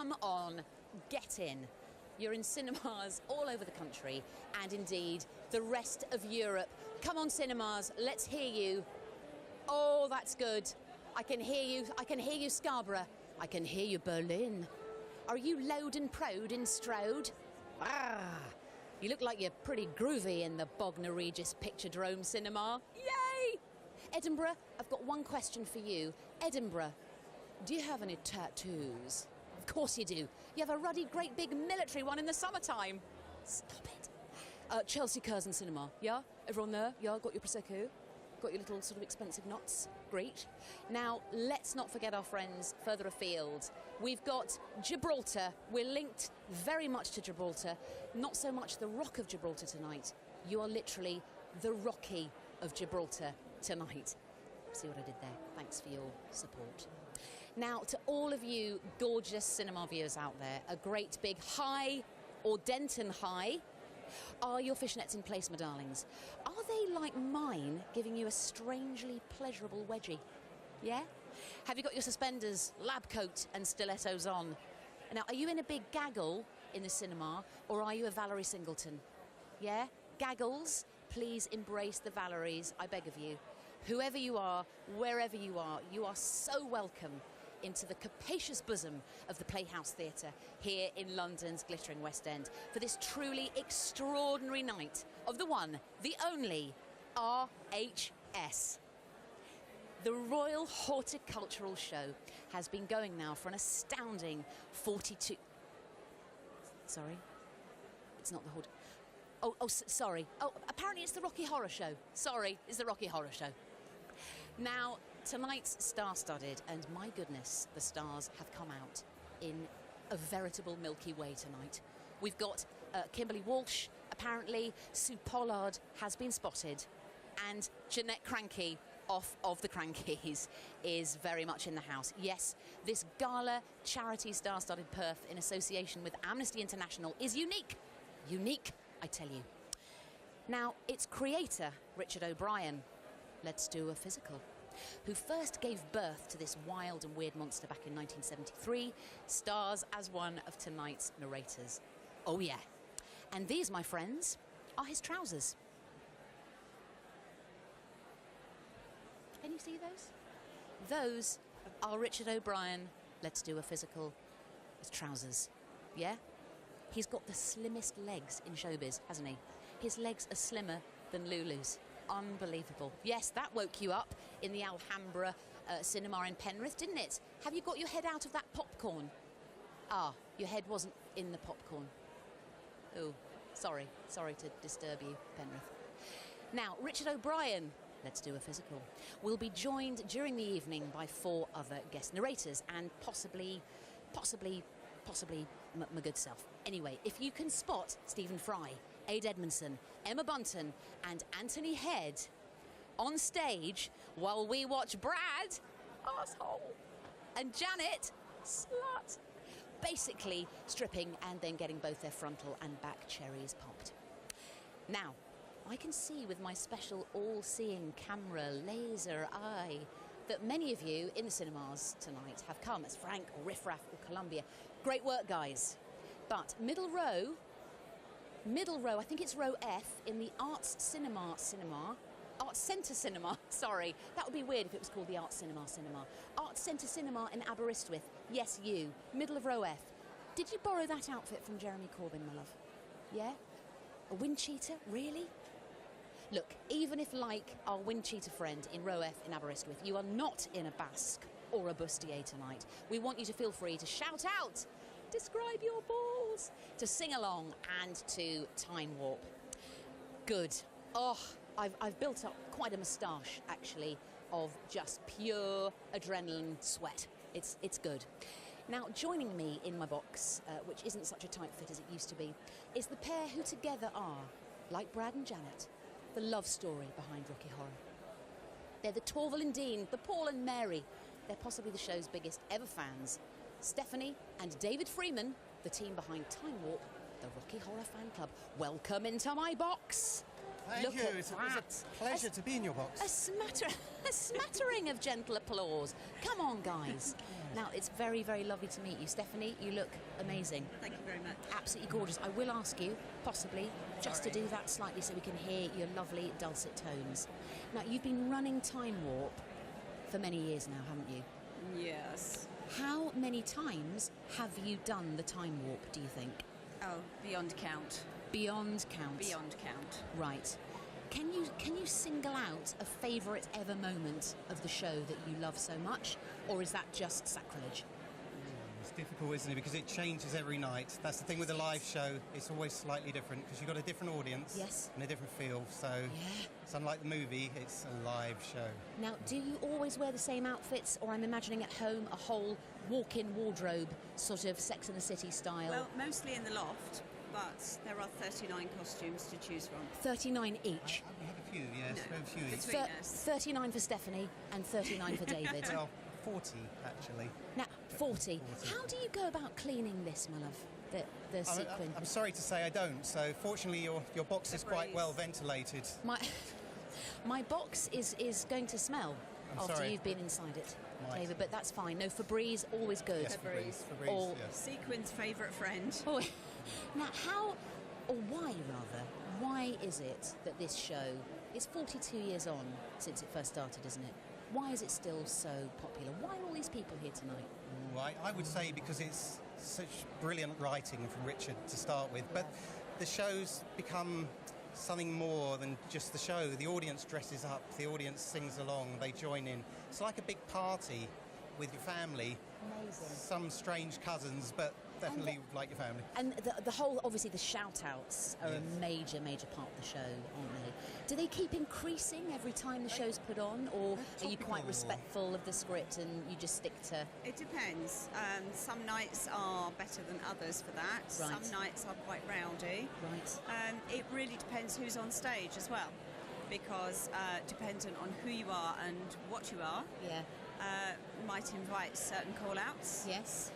Come on, get in. You're in cinemas all over the country and indeed the rest of Europe. Come on, cinemas, let's hear you. Oh, that's good. I can hear you, Scarborough. I can hear you, Berlin. Are you loud and proud in Stroud? Ah, you look like you're pretty groovy in the Bognor Regis Picturedrome Cinema. Yay! Edinburgh, I've got one question for you. Edinburgh, do you have any tattoos? Of course you do. You have a ruddy, great big military one in the summertime. Stop it. Chelsea Curzon Cinema, yeah? Everyone there? Yeah, got your Prosecco? Got your little sort of expensive knots? Great. Now, let's not forget our friends further afield. We've got Gibraltar. We're linked very much to Gibraltar. Not so much the Rock of Gibraltar tonight. You are literally the Rocky of Gibraltar tonight. See what I did there? Thanks for your support. Now, to all of you gorgeous cinema viewers out there, a great big hi, or Denton hi. Are your fishnets in place, my darlings? Are they, like mine, giving you a strangely pleasurable wedgie? Yeah? Have you got your suspenders, lab coat and stilettos on? Now, are you in a big gaggle in the cinema, or are you a Valerie Singleton? Yeah? Gaggles, please embrace the Valeries, I beg of you. Whoever you are, wherever you are so welcome into the capacious bosom of the Playhouse Theatre here in London's glittering West End for this truly extraordinary night of the one, the only RHS. The Royal Horticultural Show has been going now for an astounding 42... Sorry? It's not the Hort... sorry. Oh, apparently it's the Rocky Horror Show. Sorry, it's the Rocky Horror Show. Now, tonight's star-studded, and my goodness, the stars have come out in a veritable Milky Way tonight. We've got Kimberly Walsh, apparently, Sue Pollard has been spotted, and Jeanette Cranky, off of the Crankies, is very much in the house. Yes, this gala charity star-studded perf in association with Amnesty International is unique. Unique, I tell you. Now, its creator, Richard O'Brien, let's do a physical, who first gave birth to this wild and weird monster back in 1973, stars as one of tonight's narrators. Oh yeah. And these, my friends, are his trousers. Can you see those? Those are Richard O'Brien, let's do a physical, his trousers. Yeah? He's got the slimmest legs in showbiz, hasn't he? His legs are slimmer than Lulu's. Unbelievable. Yes, that woke you up in the Alhambra cinema in Penrith, didn't it? Have you got your head out of that popcorn? Ah, your head wasn't in the popcorn. Oh, sorry to disturb you, Penrith. Now, Richard O'Brien, let's do a physical, will be joined during the evening by 4 other guest narrators and possibly my good self. Anyway, if you can spot Stephen Fry, Ade Edmondson, Emma Bunton and Anthony Head on stage while we watch Brad, arsehole, and Janet, slut, basically stripping and then getting both their frontal and back cherries popped. Now, I can see with my special all-seeing camera laser eye that many of you in the cinemas tonight have come as Frank or Riff Raff or Columbia. Great work, guys. But middle row, I think it's row F in the Arts Centre Cinema, sorry. That would be weird if it was called the Arts Cinema. Arts Centre Cinema in Aberystwyth. Yes, you. Middle of row F. Did you borrow that outfit from Jeremy Corbyn, my love? Yeah? A wind cheater? Really? Look, even if, like our wind cheater friend in row F in Aberystwyth, you are not in a basque or a bustier tonight, we want you to feel free to shout out, describe your balls, to sing along and to time warp. Good. Oh, I've built up quite a moustache, actually, of just pure adrenaline sweat. It's good. Now, joining me in my box, which isn't such a tight fit as it used to be, is the pair who together are, like Brad and Janet, the love story behind Rocky Horror. They're the Torval and Dean, the Paul and Mary. They're possibly the show's biggest ever fans. Stephanie and David Freeman, the team behind Time Warp, the Rocky Horror Fan Club. Welcome into my box. Thank you. It's a pleasure to be in your box. A smattering of gentle applause. Come on, guys. Now, it's very, very lovely to meet you. Stephanie, you look amazing. Thank you very much. Absolutely gorgeous. I will ask you, possibly, just to do that slightly so we can hear your lovely dulcet tones. Now, you've been running Time Warp for many years now, haven't you? Yes. How many times have you done the Time Warp, do you think? Oh, beyond count. Beyond count? Beyond count. Right. Can you single out a favourite ever moment of the show that you love so much, or is that just sacrilege? It's difficult, isn't it? Because it changes every night. That's the thing with a live show. It's always slightly different because you've got a different audience and a different feel. So it's unlike the movie, it's a live show. Now, do you always wear the same outfits, or I'm imagining at home a whole walk-in wardrobe, sort of Sex and the City style? Well, mostly in the loft, but there are 39 costumes to choose from. 39 each? We have a few, yes. We have a few each. 39 for Stephanie and 39 for David. Well, 40, actually. Now, 40. How do you go about cleaning this, my love, the sequin? I'm sorry to say I don't. So, fortunately, your box is quite well ventilated. My box is going to smell after you've been inside it, David, but that's fine. No, Febreze, always good. Yes, Febreze, yes. Sequin's favourite friend. Oh, now, how, or why rather, why is it that this show is 42 years on since it first started, isn't it? Why is it still so popular? Why are all these people here tonight? Well, I would say because it's such brilliant writing from Richard to start with, but the show's become something more than just the show. The audience dresses up, the audience sings along, they join in. It's like a big party with your family. Amazing. Some strange cousins, but definitely like your family. And the whole, obviously, the shout-outs are a major, major part of the show, aren't they? Do they keep increasing every time the show's put on, or are you quite respectful of the script and you just stick to... It depends. Some nights are better than others for that. Right. Some nights are quite rowdy. Right. It really depends who's on stage as well, because dependent on who you are and what you are, might invite certain call-outs. Yes.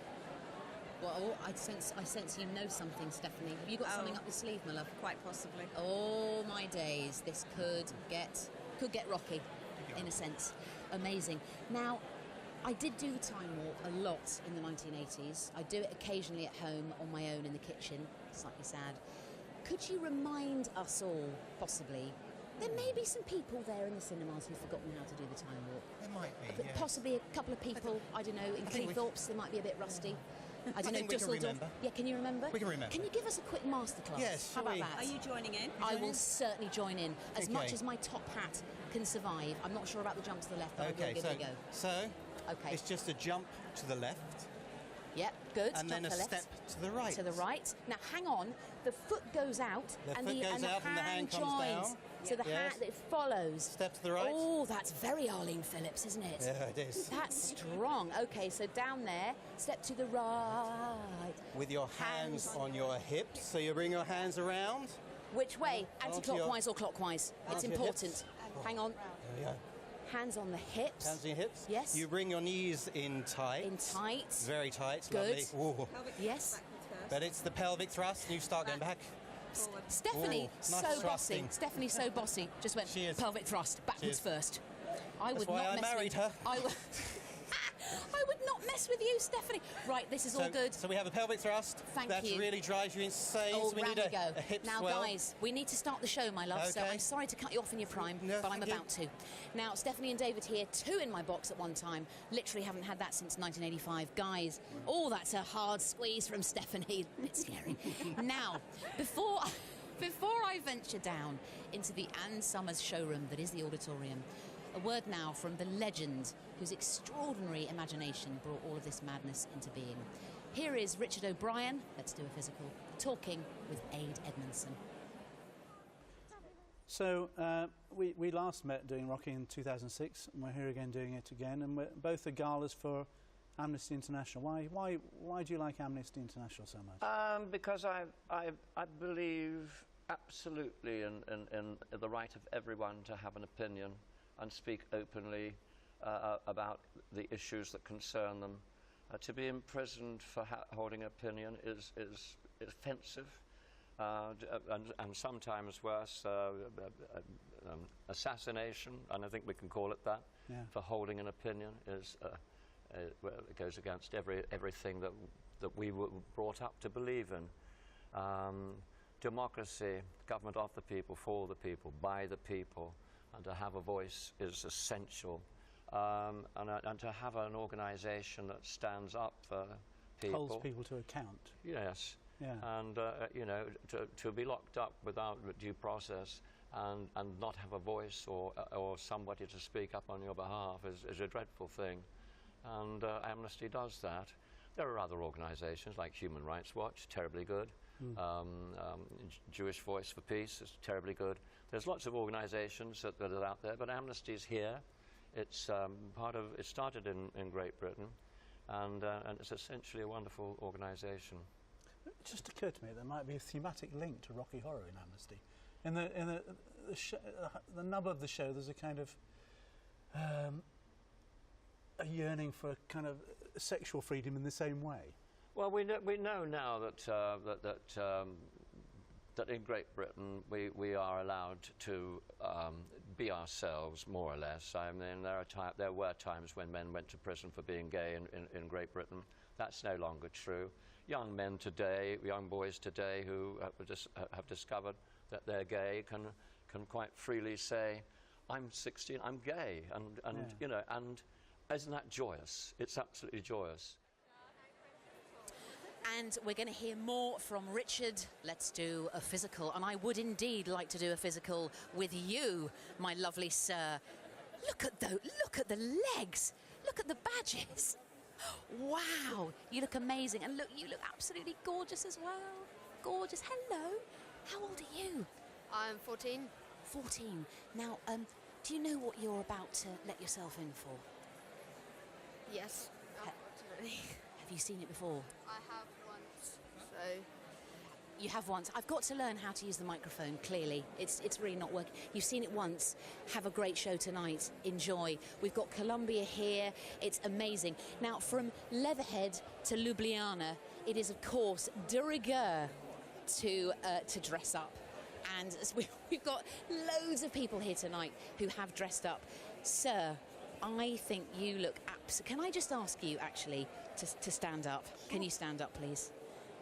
Well, I sense you know something, Stephanie. Have you got something up your sleeve, my love? Quite possibly. Oh my days, this could get rocky, in a sense. Amazing. Now, I did do the Time Warp a lot in the 1980s. I do it occasionally at home on my own in the kitchen. Slightly sad. Could you remind us all, possibly? There may be some people there in the cinemas who've forgotten how to do the Time Warp. There might be, Possibly a couple of people, I don't know, in Cleethorpes, they might be a bit rusty. I don't know, Dusseldorf. Yeah, can you remember? We can remember. Can you give us a quick masterclass? Yes, how about that? Are you joining in? I will certainly join in. As much as my top hat can survive. I'm not sure about the jump to the left, but I will give it a go. So, it's just a jump to the left. Yep, good. And then a step to the right. To the right. Now, hang on. The foot goes out, and the hand comes joins. down. So the hand, it follows. Step to the right. Oh, that's very Arlene Phillips, isn't it? Yeah, it is. That's strong. Okay, so down there, step to the right. With your hands on your hips, so you bring your hands around. Which way? Anti-clockwise or clockwise? It's important. Hang on. There we go. Hands on the hips. Hands on your hips. Yes. You bring your knees in tight. In tight. Very tight. Good. Lovely. Yes. But it's the pelvic thrust, and you start going back. Stephanie, nice so thrusting. bossy. Stephanie, so bossy. Just went pelvic thrust, backwards first. That's why I married her. I would not mess with you, Stephanie. Right, this is all good. So we have a pelvic thrust. Thank you. That really drives you insane. Oh, so we need a hip now, swell. guys, we need to start the show, my love. So I'm sorry to cut you off in your prime, but I'm about to. Now, Stephanie and David here, 2 in my box at one time. Literally haven't had that since 1985. Guys, that's a hard squeeze from Stephanie. It's scary. Now, before I venture down into the Ann Summers showroom that is the auditorium, a word now from the legend whose extraordinary imagination brought all of this madness into being. Here is Richard O'Brien, let's do a physical, talking with Ade Edmondson. So we last met doing Rocky in 2006, and we're here again doing it again, and we're both the galas for Amnesty International. Why do you like Amnesty International so much? Because I believe absolutely in the right of everyone to have an opinion and speak openly about the issues that concern them. To be imprisoned for holding opinion is offensive, and sometimes worse, assassination, and I think we can call it that, for holding an opinion is well, it goes against everything that we were brought up to believe in. Democracy, government of the people, for the people, by the people, and to have a voice is essential. And to have an organisation that stands up for people. Holds people to account. Yes. Yeah. And, you know, to be locked up without due process and not have a voice or somebody to speak up on your behalf is a dreadful thing. And Amnesty does that. There are other organisations like Human Rights Watch, terribly good. Jewish Voice for Peace is terribly good. There's lots of organisations that are out there, but Amnesty's here. It's it started in Great Britain, and it's essentially a wonderful organisation. It just occurred to me there might be a thematic link to Rocky Horror in Amnesty. In the nub of the show, there's a kind of a yearning for a kind of sexual freedom in the same way. Well, we know now that in Great Britain we are allowed to be ourselves, more or less. I mean, there were times when men went to prison for being gay in Great Britain. That's no longer true. Young men today, young boys today who have discovered that they're gay can quite freely say, "I'm 16, I'm gay," and you know, and isn't that joyous? It's absolutely joyous. And we're going to hear more from Richard. Let's do a physical. And I would indeed like to do a physical with you, my lovely sir. Look at the legs. Look at the badges. Wow, you look amazing. And look, you look absolutely gorgeous as well. Gorgeous. Hello. How old are you? I'm 14. 14. Now, do you know what you're about to let yourself in for? Yes, unfortunately. Have you seen it before? I have once, so... You have once. I've got to learn how to use the microphone, clearly. It's really not working. You've seen it once. Have a great show tonight. Enjoy. We've got Colombia here. It's amazing. Now, from Leatherhead to Ljubljana, it is, of course, de rigueur to dress up. And we've got loads of people here tonight who have dressed up. Sir, I think you look absolutely... Can I just ask you, actually, to stand up? Can you stand up, please?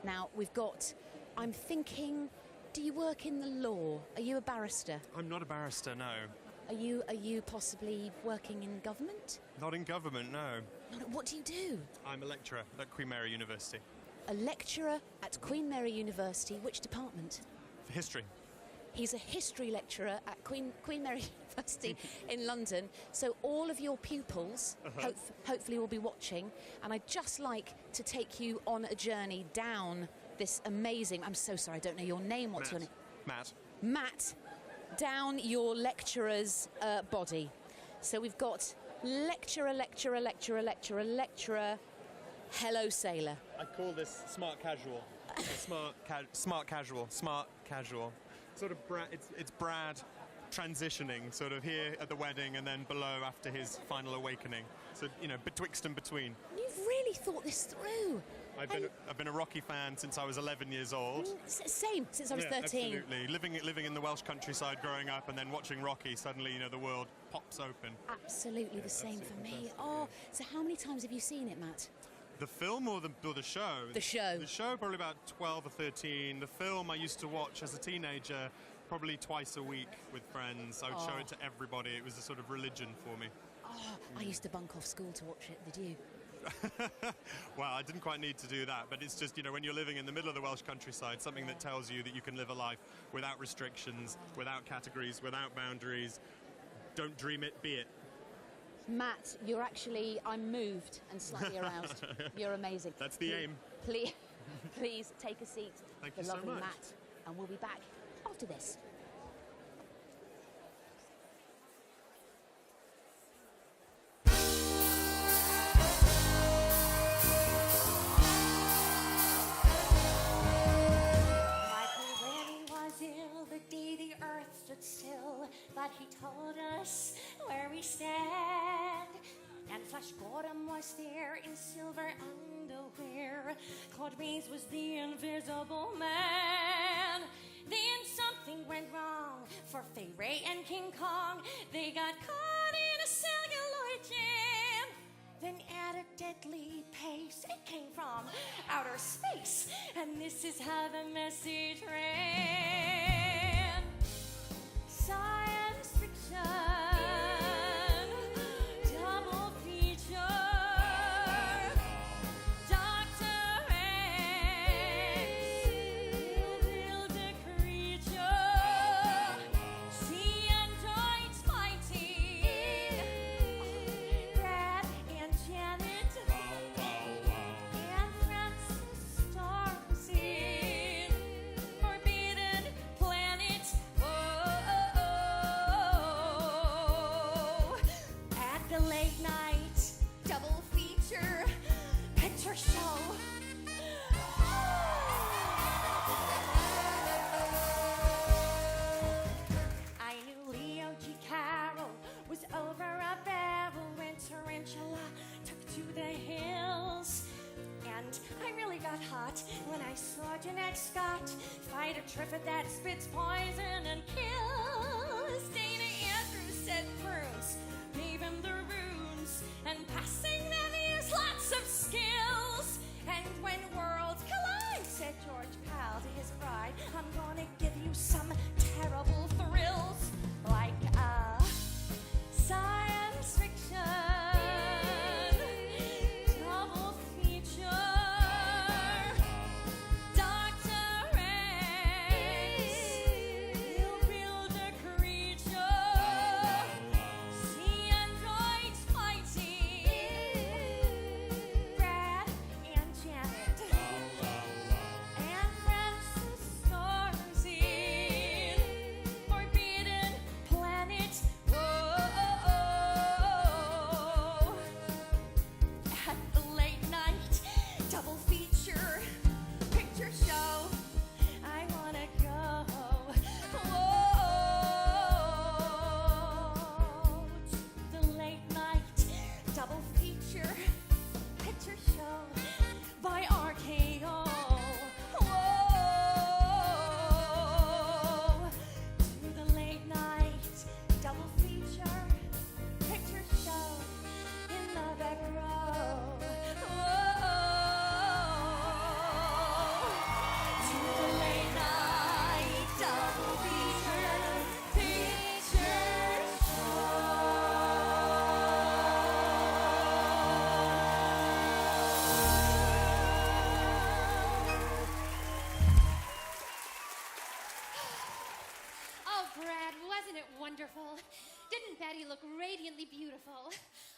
Now, we've got... I'm thinking, do you work in the law? Are you a barrister? I'm not a barrister, no. Are you possibly working in government? Not in government, no. What do you do? I'm a lecturer at Queen Mary University. A lecturer at Queen Mary University. Which department? For history. He's a history lecturer at Queen Mary University in London. So all of your pupils hopefully will be watching. And I'd just like to take you on a journey down this amazing... I'm so sorry, I don't know your name. What's your name? Matt. Matt, down your lecturer's body. So we've got lecturer, hello sailor. I call this smart casual. Smart casual. Sort of it's Brad transitioning, sort of here at the wedding and then below after his final awakening. So, you know, betwixt and between. You've really thought this through. I've been a Rocky fan since I was 11 years old. Same, since I was 13. Absolutely. Living in the Welsh countryside growing up and then watching Rocky, suddenly, you know, the world pops open. Absolutely the same for me. Oh, so how many times have you seen it, Matt? The film or the show? The show. The show, probably about 12 or 13. The film I used to watch as a teenager, probably twice a week with friends. I would show it to everybody. It was a sort of religion for me. Oh, I used to bunk off school to watch it. Did you? Well, I didn't quite need to do that, but it's just, you know, when you're living in the middle of the Welsh countryside, something that tells you that you can live a life without restrictions, without categories, without boundaries. Don't dream it, be it. Matt, I'm moved and slightly aroused. You're amazing. That's the aim. Please take a seat. Thank you so lovely much. Matt, and we'll be back after this. But he told us where we stand. And Flash Gordon was there in silver underwear. Claude Rains was the invisible man. Then something went wrong for Fay Ray and King Kong. They got caught in a celluloid jam. Then at a outer space. And this is how the message ran. Science fiction, double feature. Dr. X will build a creature. See androids fighting. Brad and Janet and Francis Stormzy. Forbidden planet. At the late night double feature picture show. I knew Leo G. Carroll was over a barrel when Tarantula took to the hills. And I really got hot when I saw Jeanette Scott fight a triffid that spits poison and kills. Dana Andrews said prunes gave him the runes, and passing them use lots of skills. And when worlds collide, said George Pal to his bride, I'm gonna give you some terrible thrills, like science fiction, double feature. Dr. X will build a creature. See androids fighting. Brad and Janet and Francis Stormzy. Forbidden planet. At the late night double feature picture show, I wanna go. The late night double feature picture show by RKO. To the late night double feature picture show in the back row. To the late night double feature picture Oh, Brad, wasn't it wonderful? Didn't Betty look radiantly beautiful?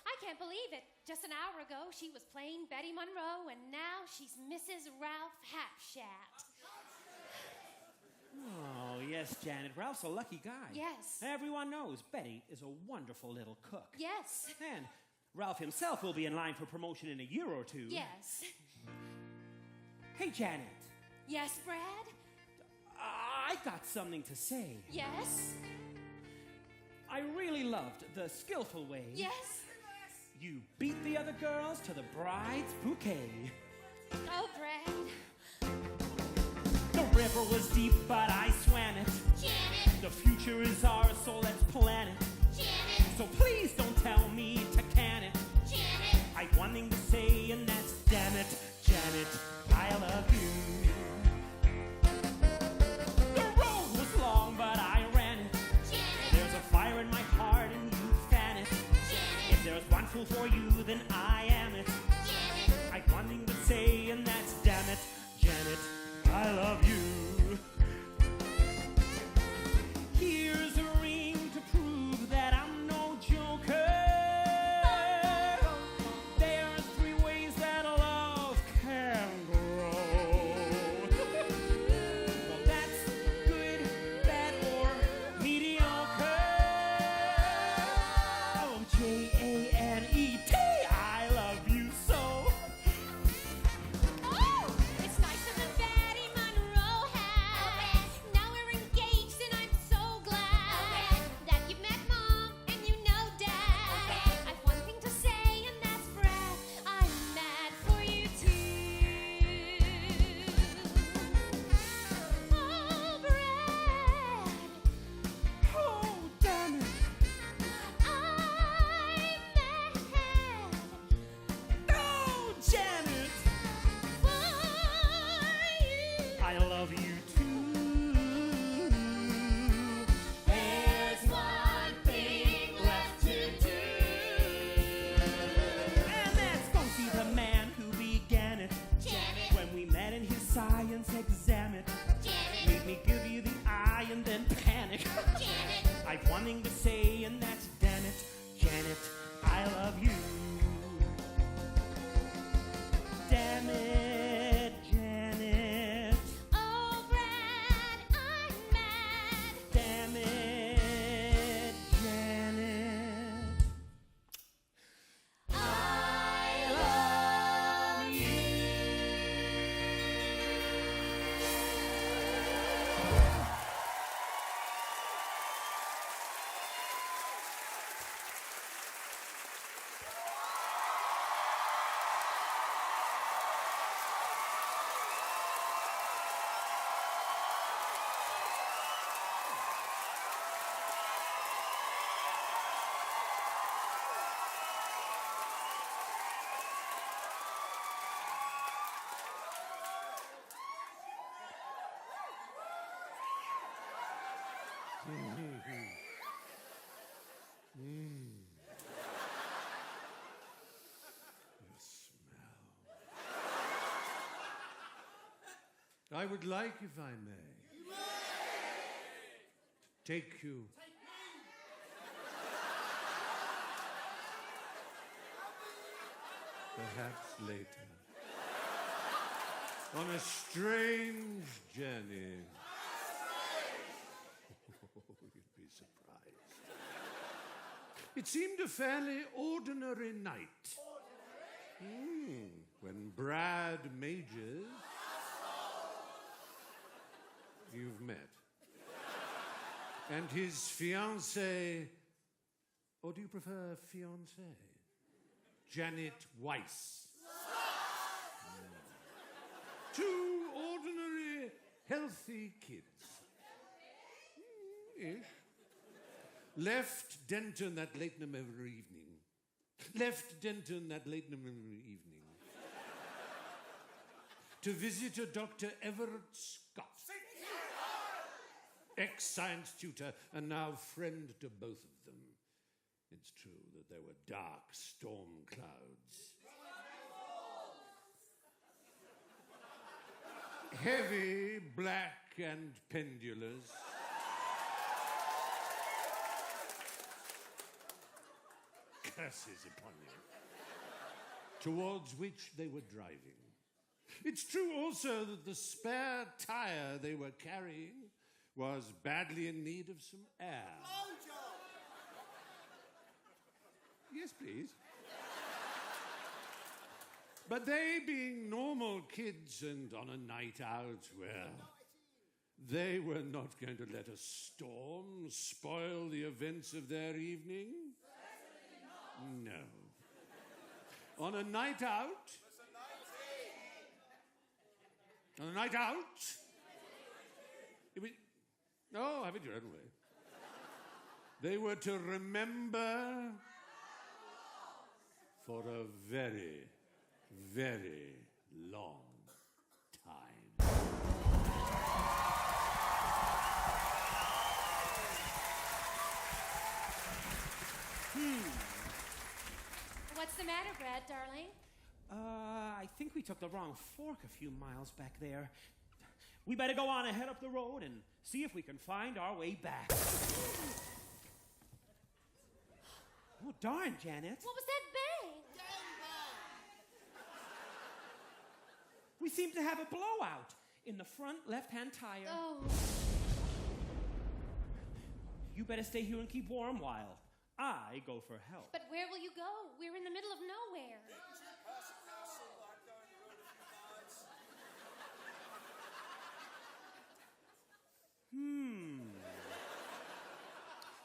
I can't believe it. Just an hour ago, she was playing Betty Monroe, and now she's Mrs. Ralph Hapshat. Oh, yes, Janet. Ralph's a lucky guy. Yes. Everyone knows Betty is a wonderful little cook. Yes. And Ralph himself will be in line for promotion in a year or two. Yes. Hey, Janet. Yes, Brad? I got something to say. Yes. I really loved the skillful way Yes. you beat the other girls to the bride's bouquet. Oh, Brad. The river was deep, but I swam it. Janet, The future is ours, so let's plan it. Janet, So please don't tell me to can it. Janet. I've one thing to say, and that's damn it, Janet, I love you. The road was long, but I ran it. Janet, There's a fire in my heart, and you fan it. Janet, If there's one fool for you, then I am it. Janet. I've one thing to say, and that's damn it, Janet, I love you. Here's a ring to prove that I'm no joker. There's 3 ways that love can grow. Well, that's good, bad, or mediocre. Oh, Janet, I I would like, if I may, take you perhaps later on a strange journey. You'd be surprised. It seemed a fairly ordinary night. When Brad Majors, you've met, and his fiancée, or do you prefer fiancée? Janet Weiss. Two ordinary, healthy kids. Ish. Left Denton that late every evening. To visit a Dr. Everett Scott, ex-science tutor and now friend to both of them. It's true that there were dark storm clouds. Heavy, black and pendulous. Curses upon you. Towards which they were driving. It's true also that the spare tire they were carrying was badly in need of some air. Yes, please. But they, being normal kids and on a night out, well, they were not going to let a storm spoil the events of their evening. No. On a night out. On a night out. No, have it your own way. They were to remember for a very, very long time. What's the matter, Brad, darling? I think we took the wrong fork a few miles back there. We better go on ahead up the road and see if we can find our way back. Oh, darn, Janet. What was that bang? We seem to have a blowout in the front left-hand tire. Oh. You better stay here and keep warm while I go for help. But where will you go? We're in the middle of nowhere.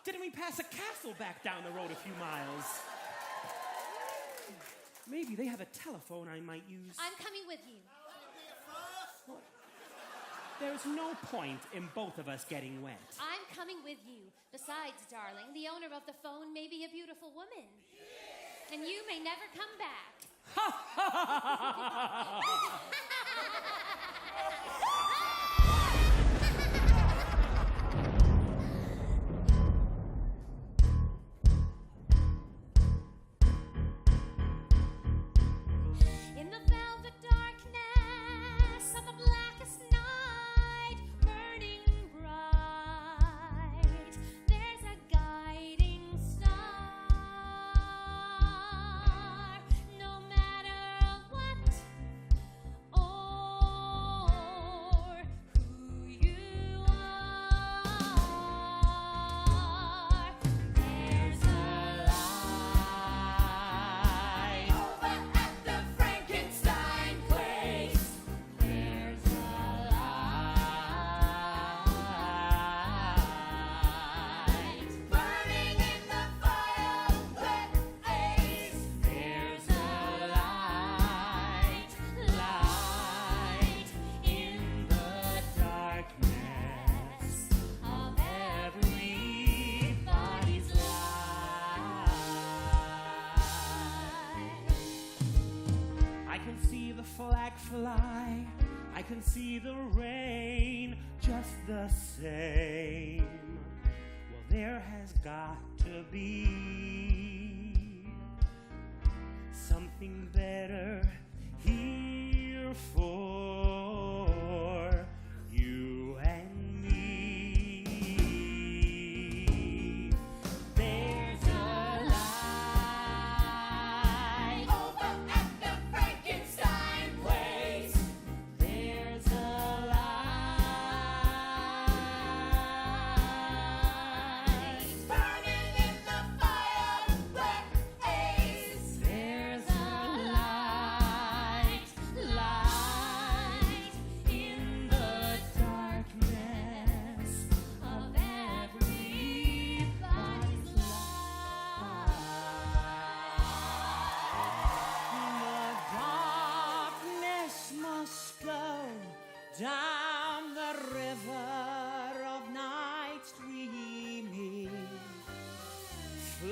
Didn't we pass a castle back down the road a few miles? Maybe they have a telephone I might use. I'm coming with you. There's no point in both of us getting wet. I'm coming with you. Besides, darling, the owner of the phone may be a beautiful woman. And you may never come back. In the velvet darkness of the blackest night, burning bright, there's a guiding star. No matter what or who you are, there's a light over at the Frankenstein place. There's a light burning in the fireplace. There's a light in the darkness of everybody's life. I can see the flag fly. I can see the rain just the same. Well, there has got to be something better here for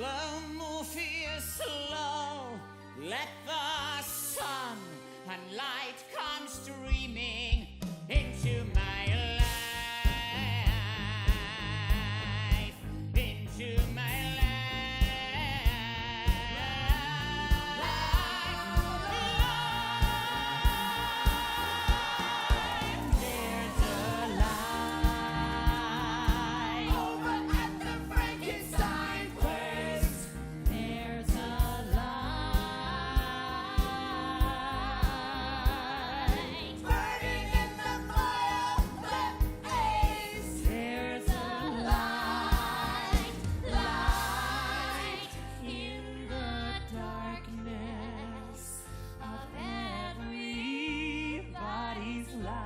Slow, Morpheus, slow. Let the sun and light come streaming into my life, into my life. There's a light over at the Frankenstein place. There's a light burning in the fireplace. There's a light, light in the darkness of everybody's life.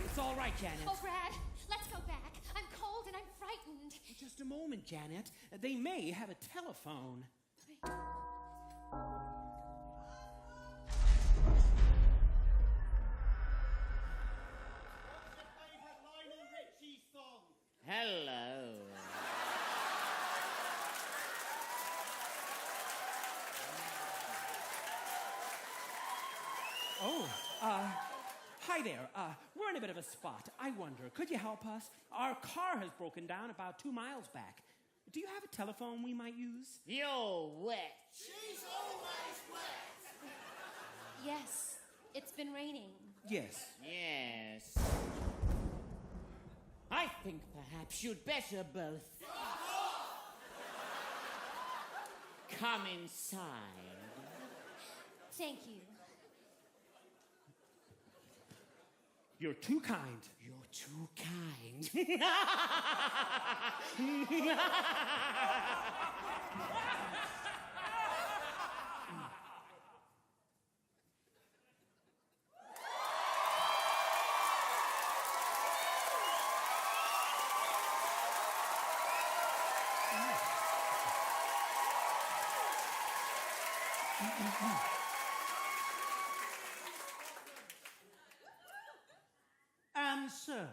It's all right, Janet. Oh, Brad, let's go back. I'm cold and I'm frightened. Just a moment, Janet. They may have a telephone. Hello. Oh, hi there. We're in a bit of a spot. I wonder, could you help us? Our car has broken down about 2 miles back. Do you have a telephone we might use? You're wet. She's always wet. Yes, it's been raining. Yes. Yes. I think perhaps you'd better both come inside. Thank you. You're too kind. You're too kind. And so,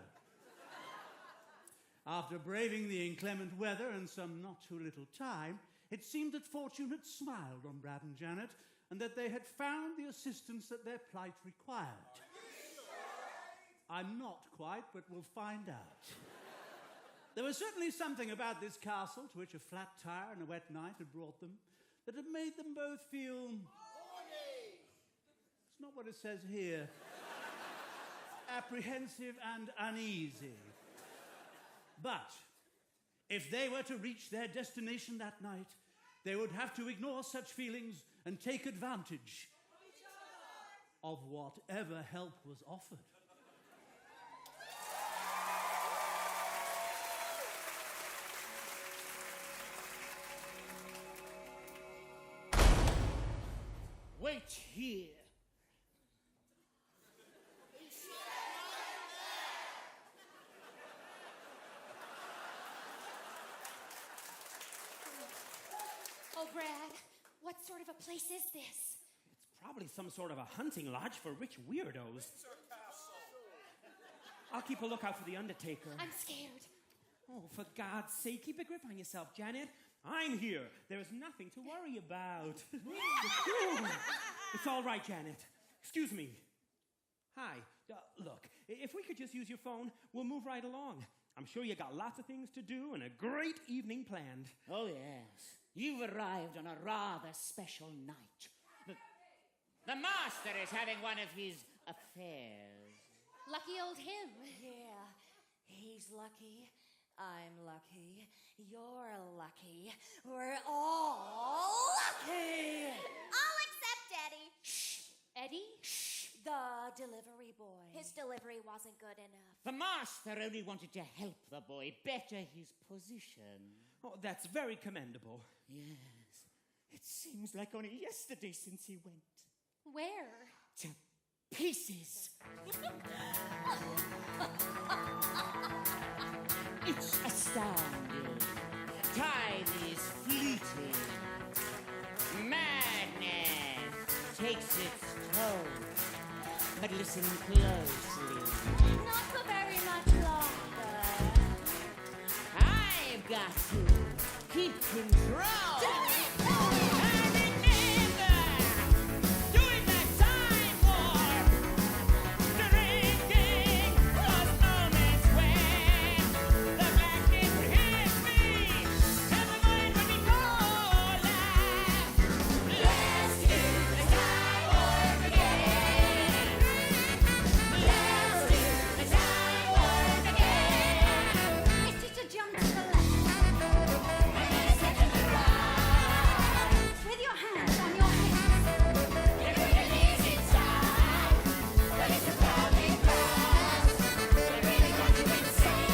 after braving the inclement weather and some not too little time, it seemed that fortune had smiled on Brad and Janet, and that they had found the assistance that their plight required. I'm not quite, but we'll find out. There was certainly something about this castle, to which a flat tire and a wet night had brought them, that had made them both feel... It's not what it says here. Apprehensive and uneasy. But if they were to reach their destination that night, they would have to ignore such feelings and take advantage of whatever help was offered. Wait here. Oh, Brad, what sort of a place is this? It's probably some sort of a hunting lodge for rich weirdos. I'll keep a lookout for the Undertaker. I'm scared. Oh, for God's sake, keep a grip on yourself, Janet. I'm here. There is nothing to worry about. It's all right, Janet. Excuse me. Hi. Look, if we could just use your phone, we'll move right along. I'm sure you got lots of things to do and a great evening planned. Oh, yes. You've arrived on a rather special night. The master is having one of his affairs. Lucky old him. Yeah, he's lucky. I'm lucky. You're lucky. We're all lucky. All except Eddie. Shh. Eddie? Shh. The delivery boy. His delivery wasn't good enough. The master only wanted to help the boy better his position. Oh, that's very commendable. Yes. It seems like only yesterday since he went. Where? To pieces. It's astounding. Time is fleeting. Madness. takes its toll. But listen closely. Not for very much longer. I've got to keep control. And remember, doing that time warp, drinking those moments when the blackness would hit me, and the mind would be cold. Let's do the time warp again. Let's do the time warp again. It's just a jump to the left. With your hands on your hips. It really is inside, but it's a falling glass. It really got you insane.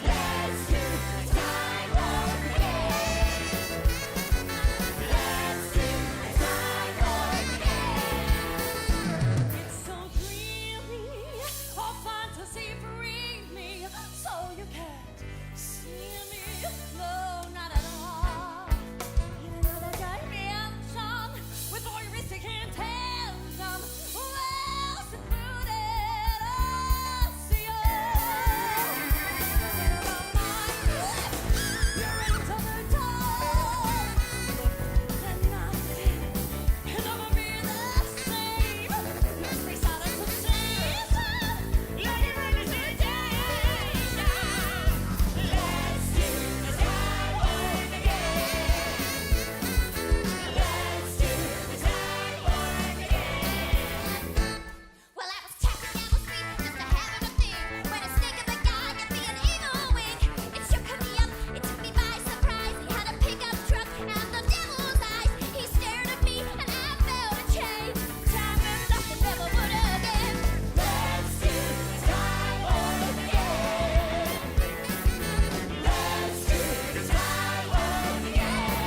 Let's do the time warp again. Let's do the time warp again. It's so dreamy, all fantasy free me, so you can't see me, no, not at all. In another dimension, with voyeuristic intention, well secluded, you're into the dawn, and nothing can ever be the same. Your space out of sensation, like a representation. Let's do the time warp again. Let's do the time warp again. Well, I was tapping down the street just to have a thing when a snake of a guy gave me an evil wink. It shook me up, it took me by surprise. He had a pickup truck and the devil's eyes. He stared at me and I felt a change. Time and nothing never would again. Let's do the time warp again. Let's do the time warp again.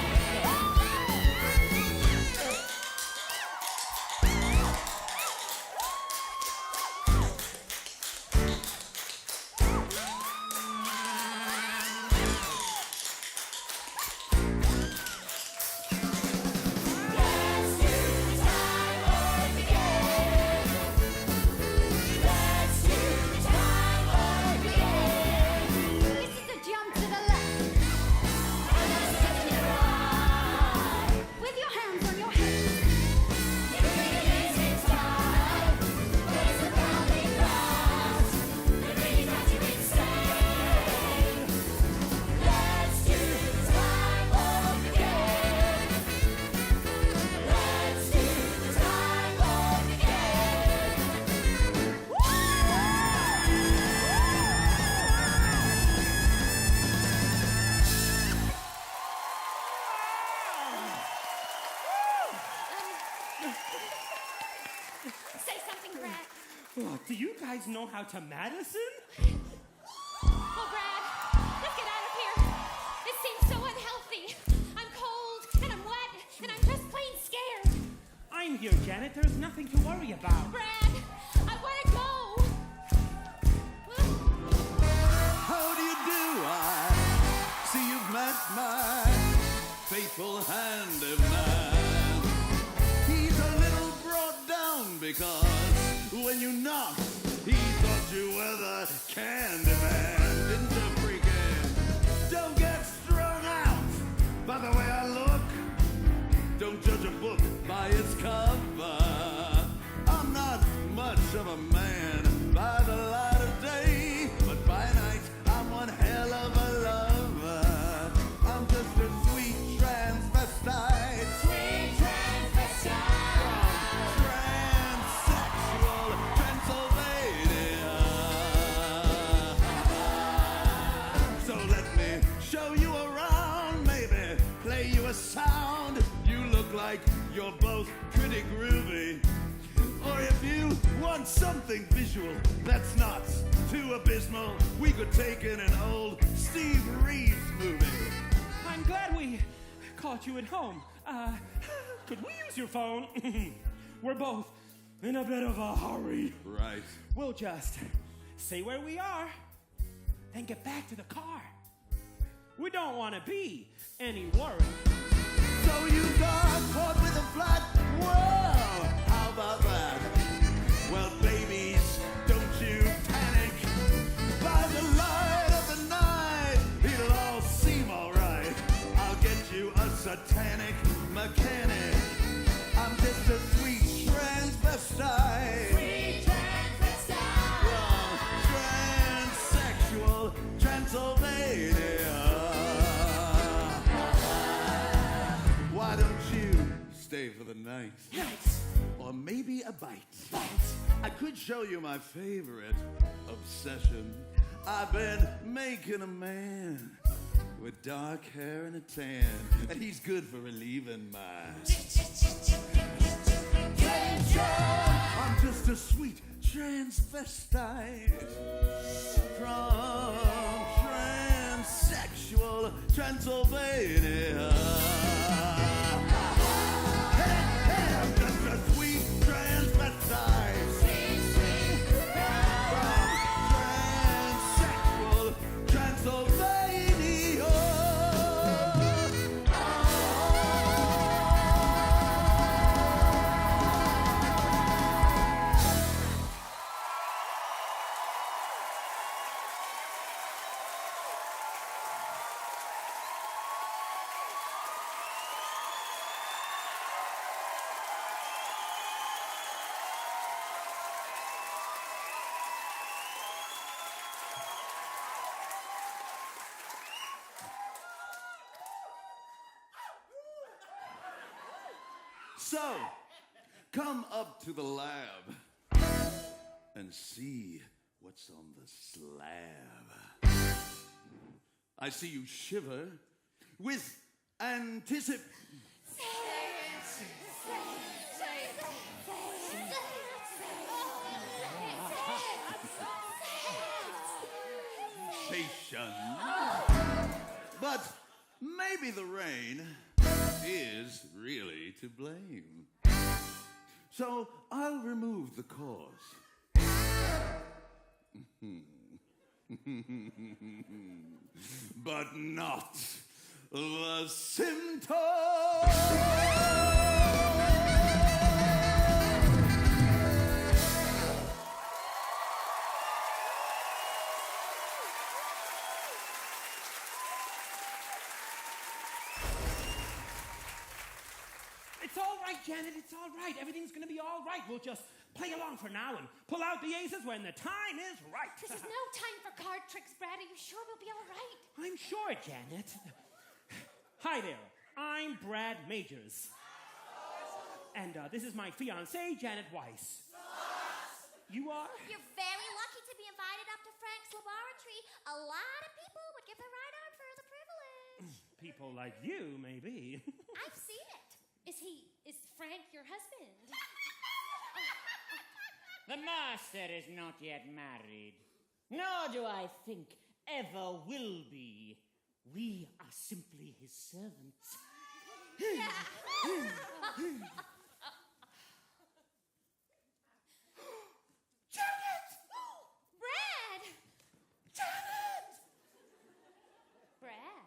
Let's do the time warp again. Let's do the time warp again. This is a jump to the left. With your hands on your hips. It really is inside, but it's a falling glass. It really got you insane. Let's do the time warp again. Let's do the time warp again. Say something, Brad. Oh, do you guys know how to medicine? Oh, Brad, let's get out of here. It seems so unhealthy. I'm cold, and I'm wet, and I'm just plain scared. I'm here, Janet. There's nothing to worry about. Brad, I want to go. How do you do? I see you've met my faithful handyman. He's a little brought down because when you knocked, he thought you were the candy man. Didn't you, freaking? Don't get strung out by the way I look. Don't judge a book by its cover. I'm not much of a man by the light of day, but by night I'm one hell of a lover. I'm just a sweet transvestite. Sweet transvestite. Transsexual Transylvania. So let me show you around, maybe play you a sound. You look like you're both pretty groovy. Or if you want something visual that's not too abysmal, we could take in an old Steve Reeves movie. I'm glad we caught you at home. Could we use your phone? We're both in a bit of a hurry. Right. We'll just say where we are, then get back to the car. We don't want to be any worry. So you got caught with a flat. Well, how about that? Well, babies, don't you panic. By the light of the night, it'll all seem alright. I'll get you a satanic mechanic. I'm just a sweet transvestite. Sweet transvestite. From transsexual Transylvania. Why don't you stay for the night? Or maybe a bite. I could show you my favorite obsession. I've been making a man with dark hair and a tan, and he's good for relieving my tension. I'm just a sweet transvestite from transsexual Transylvania. I'm just a sweet transvestite from transsexual Transylvania. So, come up to the lab and see what's on the slab. I see you shiver with anticipation. But maybe the rain is really to blame. So I'll remove the cause. But not the symptom. It's all right, Janet, it's all right. Everything's gonna be all right. We'll just play along for now and pull out the aces when the time is right. This is no time for card tricks, Brad. Are you sure we'll be all right? I'm sure, Janet. Hi there, I'm Brad Majors. And this is my fiancée, Janet Weiss. You are? You're very lucky to be invited up to Frank's laboratory. A lot of people would give their right arm for the privilege. People like you, maybe. I've seen it. Is Frank your husband? The master is not yet married, nor do I think ever will be. We are simply his servants. Janet! Brad! Janet! Brad?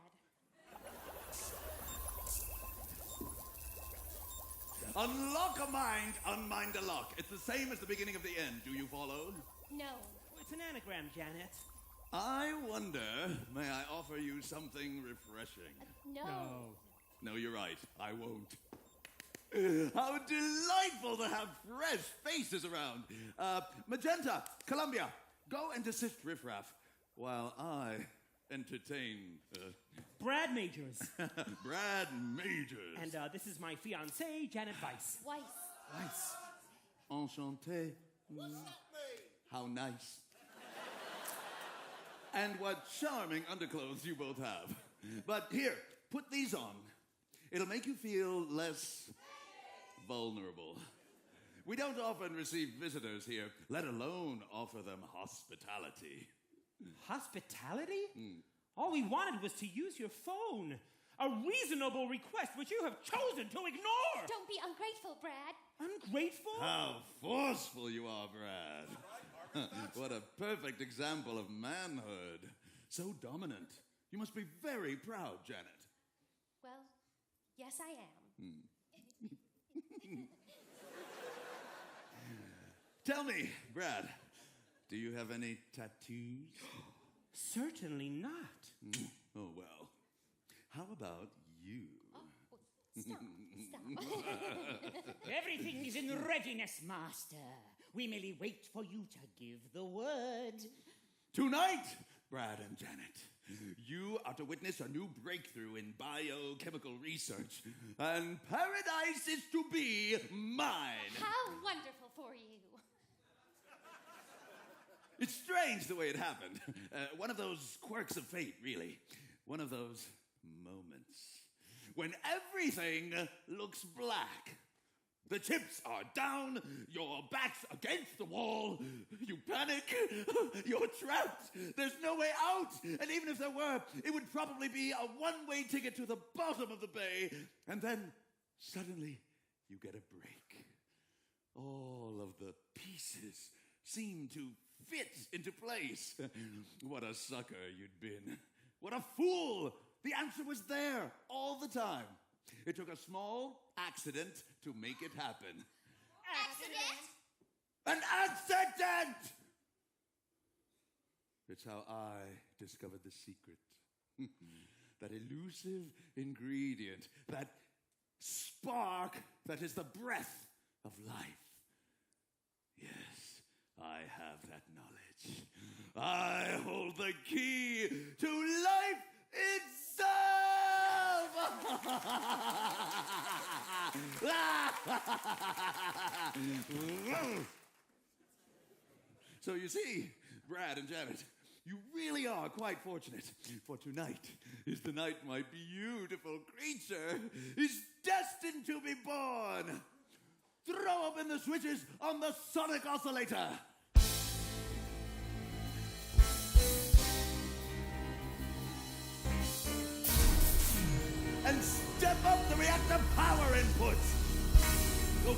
Unlock a mind, unmind a lock. It's the same as the beginning of the end. Do you follow? No. It's an anagram, Janet. I wonder, may I offer you something refreshing? No. No, you're right. I won't. How delightful to have fresh faces around. Magenta, Columbia, go and assist Riffraff while I entertain... Brad Majors. Brad Majors. And this is my fiancée, Janet Weiss. Weiss. Enchanté. What's that mean? How nice. And what charming underclothes you both have. But here, put these on. It'll make you feel less vulnerable. We don't often receive visitors here, let alone offer them hospitality. Hospitality? All we wanted was to use your phone. A reasonable request which you have chosen to ignore. Don't be ungrateful, Brad. Ungrateful? How forceful you are, Brad. What a perfect example of manhood. So dominant. You must be very proud, Janet. Well, Yes, I am. Tell me, Brad, do you have any tattoos? Certainly not. Oh, well. How about you? Stop. Everything is in readiness, Master. We merely wait for you to give the word. Tonight, Brad and Janet, you are to witness a new breakthrough in biochemical research, and paradise is to be mine. How wonderful for you. It's strange the way it happened. One of those quirks of fate, really. One of those moments when everything looks black. The chips are down, your back's against the wall, you panic, you're trapped, there's no way out, and even if there were, it would probably be a one-way ticket to the bottom of the bay, and then suddenly you get a break. All of the pieces seem to fit into place. What a sucker you'd been. What a fool! The answer was there all the time. It took a small accident to make it happen. Accident? An accident! It's how I discovered the secret. That elusive ingredient, that spark that is the breath of life. Yes, I have that knowledge. I hold the key to life itself! So you see, Brad and Janet, you really are quite fortunate, for tonight is the night my beautiful creature is destined to be born. Throw open the switches on the sonic oscillator. And step up the reactor power input. Oh.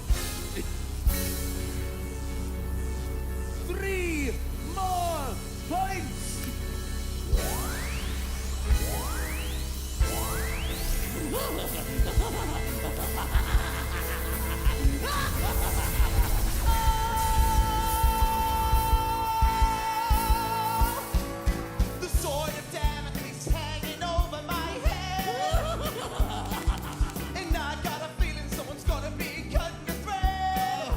3 more points. The sword of Damocles hanging over my head. And I got a feeling someone's gonna be cutting the thread.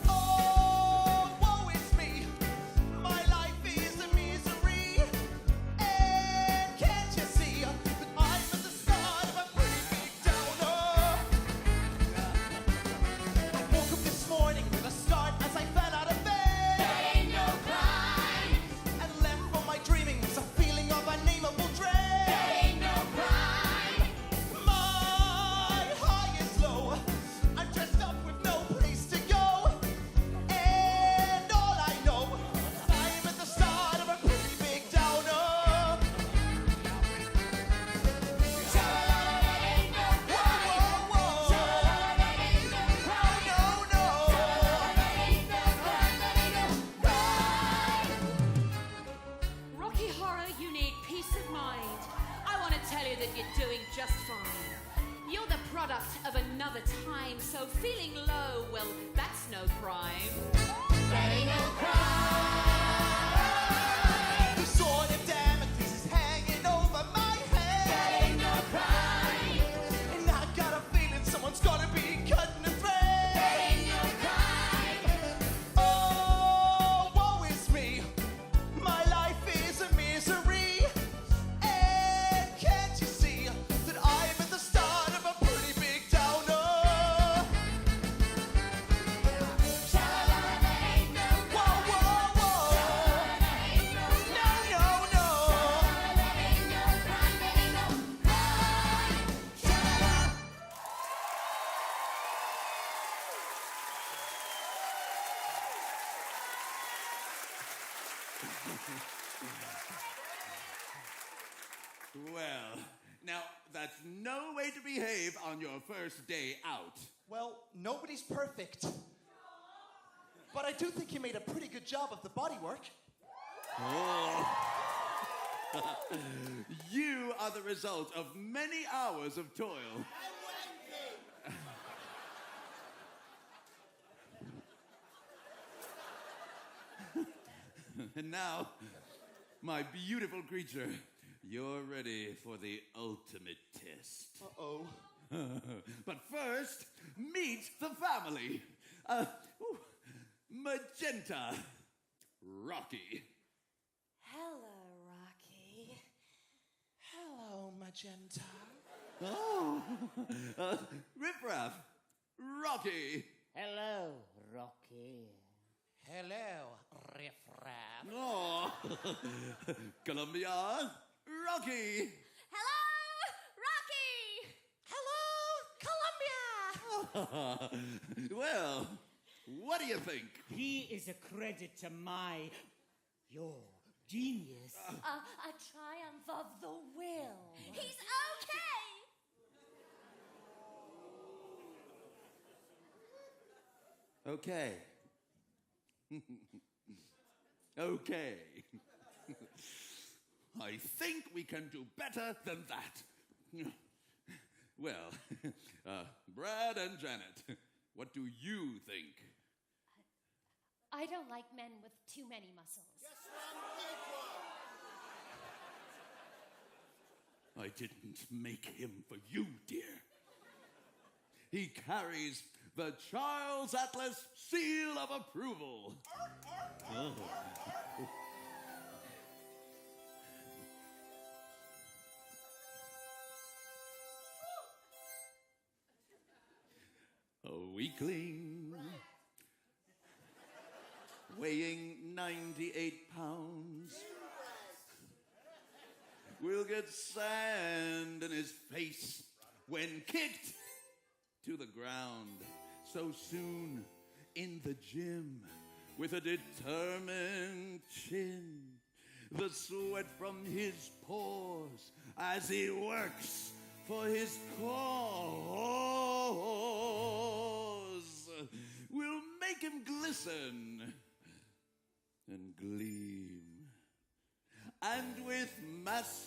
Oh, woe is me. My life is a misery. And can't you see that I'm at the start of a pretty big downer? I woke up this morning with a start as I fell out of bed. That ain't no crime. And left from my dreaming was a feeling of unnameable dread. That ain't no crime. My high is low. I'm dressed up with no place to go. And all I know is I'm at the start of a pretty big downer. That ain't no crime. Whoa, whoa, whoa. That ain't no crime. No, no. That ain't no crime. That ain't no crime. Rocky Horror, you need peace of mind. I want to tell you that you're doing just fine. You're the product of another time, so feeling low, well, that's no crime. That ain't no crime. The sword of Damocles is hanging over my head. That ain't no crime. And I got a feeling someone's gonna be cutting the thread. That ain't no crime. Oh, woe is me. My life is a misery. And can't you see that I'm at the start of a pretty big downer? Whoa, whoa, whoa. No, no, no. Well, now that's no way to behave on your first day out. Well, nobody's perfect. But I do think you made a pretty good job of the bodywork. Oh. You are the result of many hours of toil. And now, my beautiful creature, you're ready for the ultimate test. Uh-oh. But first, meet the family. Magenta, Rocky. Hello, Rocky. Hello, Magenta. Oh, Riff-Raff, Rocky. Hello, Rocky. Hello, Riff-Raff. Oh, Columbia, Rocky. Hello, Rocky! Hello, Columbia! Well, what do you think? He is a credit to your genius. A triumph of the will. He's okay! Okay. Okay. I think we can do better than that. Well, Brad and Janet, what do you think? I don't like men with too many muscles. I didn't make him for you, dear. He carries the Charles Atlas seal of approval. A weakling weighing 98 pounds will get sand in his face when kicked to the ground so soon in the gym with a determined chin, the sweat from his pores as he works for his cause will make him glisten and gleam. And with massage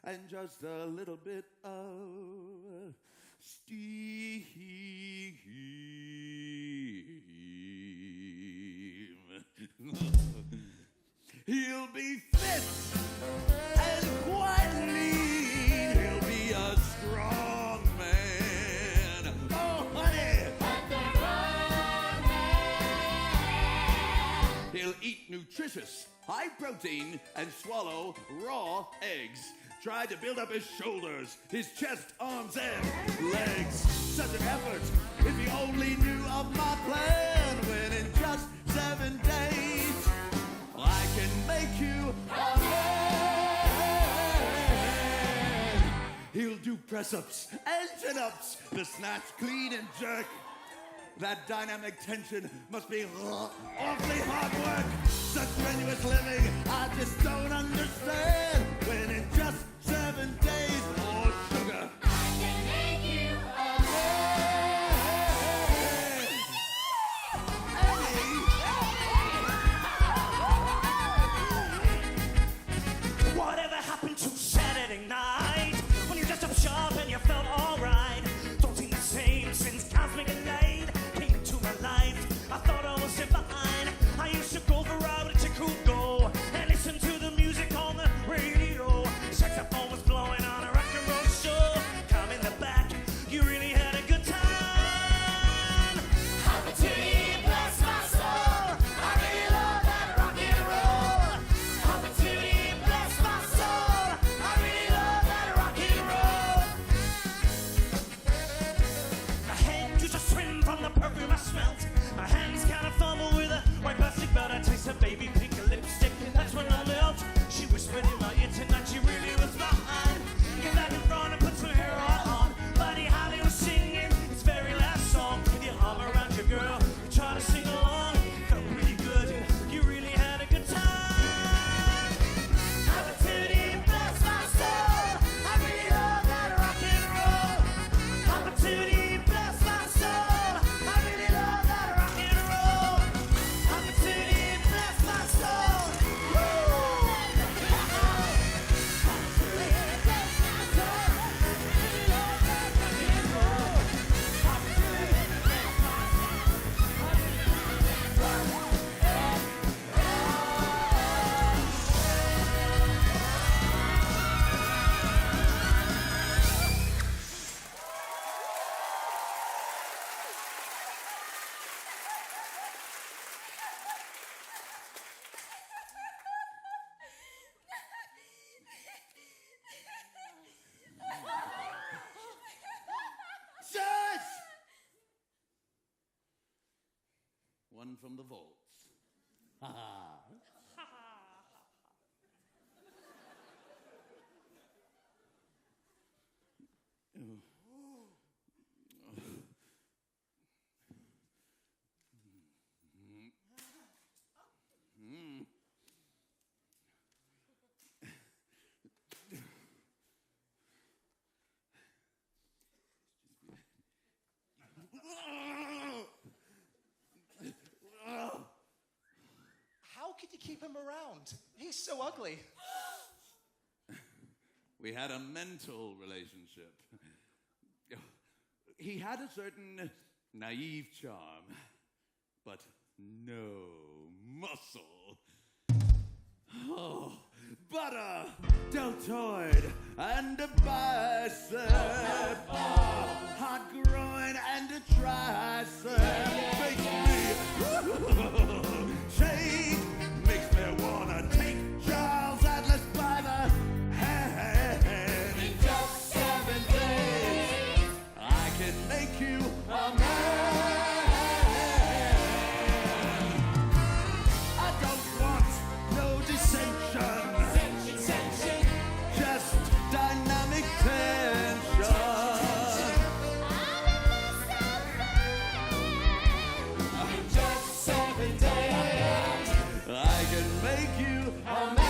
and just a little bit of steam, he'll be fit and quite lean. He'll be a strong man. Oh, honey! He'll eat nutritious, high protein, and swallow raw eggs. Try to build up his shoulders, his chest, arms, and legs. Such an effort if he only knew of my plan. When in just 7 days, I can make you a man. He'll do press-ups and chin-ups, the snatch, clean, and jerk. That dynamic tension must be awfully hard work. Such strenuous living, I just don't understand. When in just 7 days, more sugar, I can make you a Whatever happened to Saturday night when you dressed up sharp and you felt alright? Don't seem the same since Cosmic Night came to my life. I thought I was divine. I used to go for route to could go and listen to the music on the radio. Saxophone was blowing on a rock and roll show. Come in the back, you really had a good time. Opportunity bless my soul. I really love that rock and roll. Opportunity bless my soul. I really love that rock and roll. My head used to swim from the perfume I smelt. My hands kind of fumble with a white plastic belt. I taste a baby pink lipstick. That's when I melt. She whispered in my ear tonight. She really was mine. Get back in front and put some hair on. Buddy Holly was singing his very last song. With your arm around your girl, you try to sing along. Felt really good. You really had a good time. Opportunity bless my soul. I really love that rock and roll. Opportunity bless my soul. I really love that one from the vaults. Ha ha. How could you keep him around? He's so ugly. We had a mental relationship. He had a certain naive charm, but no muscle. Oh, butter, deltoid, and a bicep. Hot groin and a tricep. Makes me shake. Makes me wanna take Charles Atlas by the hand. In just 7 days, I can make you a man. I don't want no dissension. Just dynamic tension. In just 7 days, I can make you a man.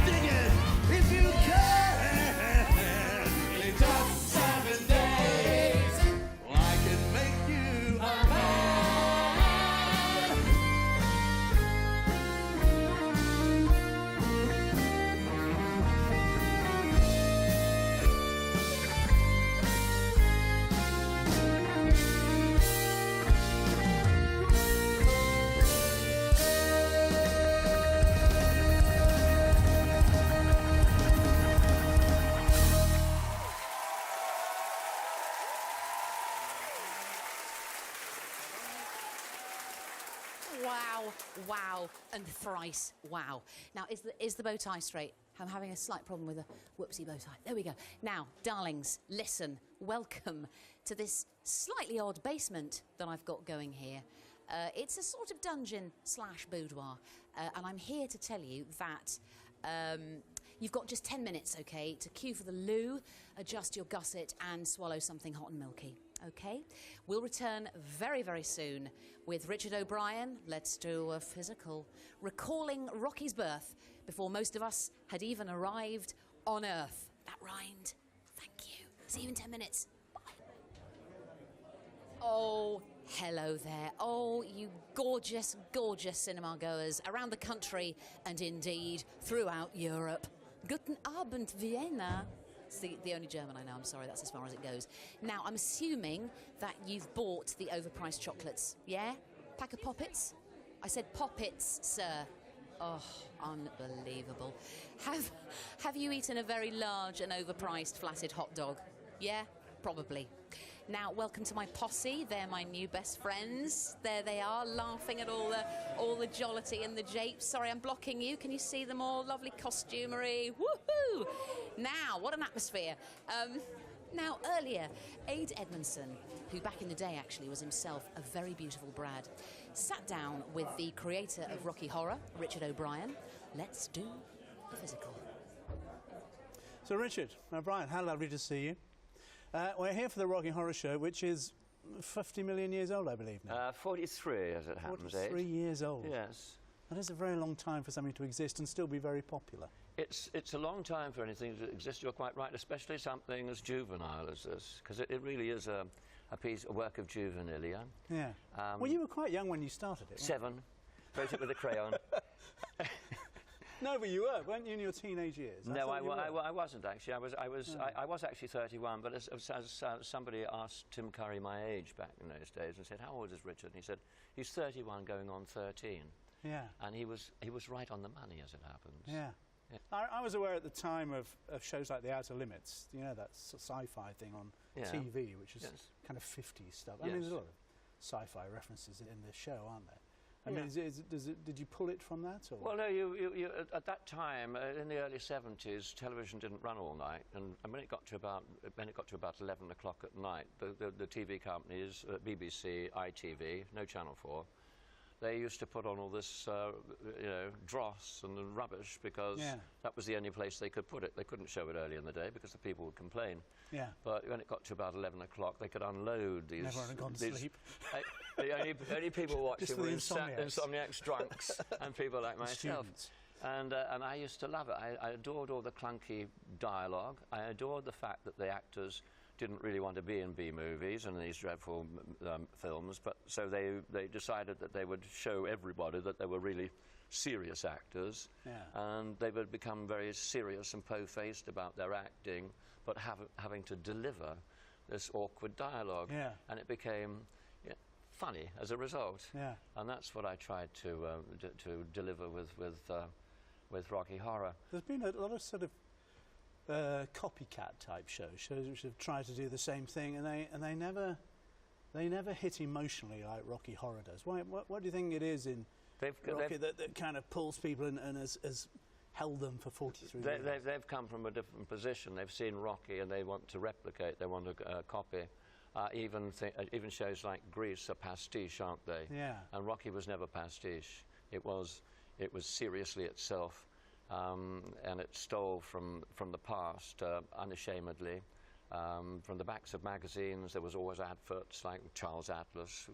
Dig it if you can. In just 7 days, I can make you a man. Wow, wow, and thrice wow. Now, is the bow tie straight? I'm having a slight problem with a whoopsie bow tie. There we go. Now, darlings, listen. Welcome to this slightly odd basement that I've got going here. It's a sort of dungeon / boudoir, and I'm here to tell you that you've got just 10 minutes, okay, to queue for the loo, adjust your gusset, and swallow something hot and milky. Okay? We'll return very, very soon with Richard O'Brien. Let's do a physical. Recalling Rocky's birth before most of us had even arrived on Earth. That rhymed. Thank you. See you in 10 minutes. Bye. Oh, hello there. Oh, you gorgeous, gorgeous cinema goers around the country and indeed throughout Europe. Guten Abend, Vienna. It's the only German I know, I'm sorry, that's as far as it goes. Now, I'm assuming that you've bought the overpriced chocolates, yeah? Pack of poppets? I said poppets, sir. Oh, unbelievable. Have you eaten a very large and overpriced flaccid hot dog? Yeah? Probably. Now, welcome to my posse. They're my new best friends. There they are, laughing at all the jollity and the japes. Sorry, I'm blocking you. Can you see them all? Lovely costumery. Woohoo! Now, what an atmosphere. Now, earlier, Ade Edmondson, who back in the day actually was himself a very beautiful Brad, sat down with the creator of Rocky Horror, Richard O'Brien. Let's do the physical. So, Richard O'Brien, how lovely to see you. We're here for the Rocky Horror Show, which is 50 million years old, I believe now. 43, as it happens, 43 years old. Yes. That is a very long time for something to exist and still be very popular. It's a long time for anything to exist, you're quite right, especially something as juvenile as this, because it really is a work of juvenilia. Yeah. Well, you were quite young when you started it. 7. Wrote it with a crayon. No, but you weren't you, in your teenage years? No, I wasn't actually. I was actually 31, but as somebody asked Tim Curry my age back in those days and said, "How old is Richard?" And he said, "He's 31, going on 13." Yeah. And he was right on the money, as it happens. Yeah. Yeah. I was aware at the time of shows like The Outer Limits, you know, that sci-fi thing on TV, which is kind of 50s stuff. I mean, there's a lot of sci-fi references in the show, aren't there? I mean, did you pull it from that? Or? Well, no, you at that time, in the early 70s, television didn't run all night, and when it got to about 11 o'clock at night, the TV companies, BBC, ITV, no Channel 4, they used to put on all this, dross and rubbish because that was the only place they could put it. They couldn't show it early in the day because the people would complain. Yeah. But when it got to about 11 o'clock, they could unload these. Everyone had gone to sleep. The only people watching were insomniacs. insomniacs, drunks, and people like myself. And I used to love it. I adored all the clunky dialogue. I adored the fact that the actors didn't really want to be in B-movies and these dreadful films, but so they decided that they would show everybody that they were really serious actors, and they would become very serious and po-faced about their acting, but having to deliver this awkward dialogue, and it became funny as a result. And that's what I tried to deliver with Rocky Horror. There's been a lot of sort of copycat type shows which have tried to do the same thing, and they never hit emotionally like Rocky Horror does. What do you think it is in Rocky that kind of pulls people in and has held them for 43 years? They've come from a different position. They've seen Rocky and they want to replicate. They want to copy. Even shows like Grease are pastiche, aren't they? Yeah. And Rocky was never pastiche. It was seriously itself. And it stole from the past unashamedly. From the backs of magazines, there was always adverts like Charles Atlas,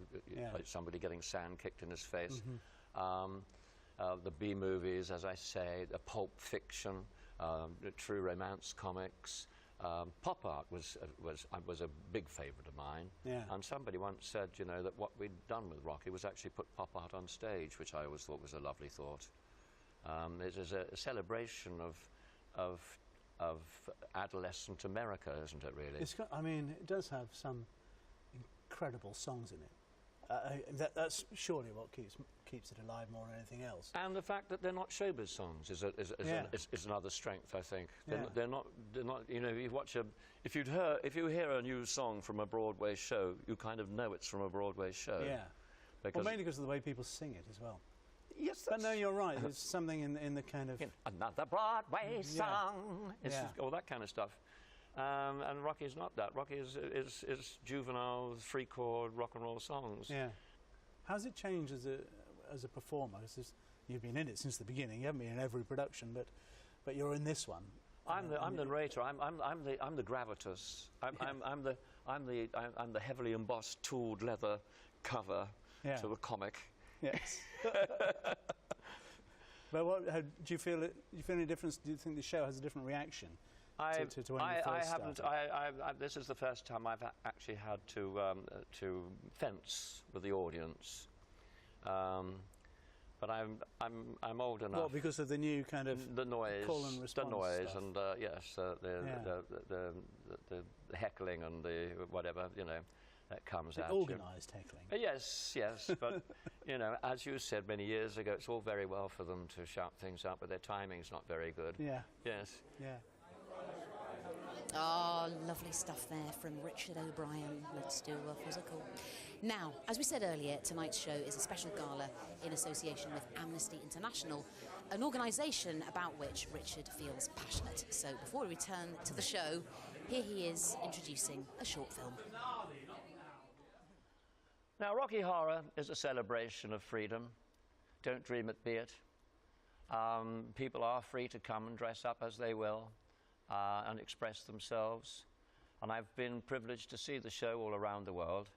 like somebody getting sand kicked in his face. The B-movies, as I say, the pulp fiction, the true romance comics. Pop art was a big favourite of mine. And somebody once said, that what we'd done with Rocky was actually put pop art on stage, which I always thought was a lovely thought. It is a celebration of adolescent America, isn't it, really? It does have some incredible songs in it. That's surely what keeps it alive more than anything else. And the fact that they're not showbiz songs is another strength, I think. They're not. If you hear a new song from a Broadway show, you kind of know it's from a Broadway show. Well, mainly because of the way people sing it as well. Yes, but no, you're right. There's something in the kind of another Broadway song. It's all that kind of stuff. And Rocky's not that. Rocky is juvenile, three chord rock and roll songs. How's it changed as a performer? You've been in it since the beginning. You haven't been in every production, but you're in this one. I'm the narrator. I'm the gravitas. I'm the heavily embossed tooled leather cover to a comic. Yes. But do you feel any difference? Do you think the show has a different reaction to when you first started? This is the first time I've actually had to fence with the audience. But I'm old enough. What, because of the new kind of the noise, call and response the noise, stuff? and the heckling and the whatever that comes out. Organised heckling. Yes, but as you said many years ago, it's all very well for them to shout things out, but their timing's not very good. Yes. Oh, lovely stuff there from Richard O'Brien. Let's do a physical. Now, as we said earlier, tonight's show is a special gala in association with Amnesty International, an organisation about which Richard feels passionate. So before we return to the show, here he is introducing a short film. Now, Rocky Horror is a celebration of freedom. Don't dream it, be it. People are free to come and dress up as they will and express themselves. And I've been privileged to see the show all around the world.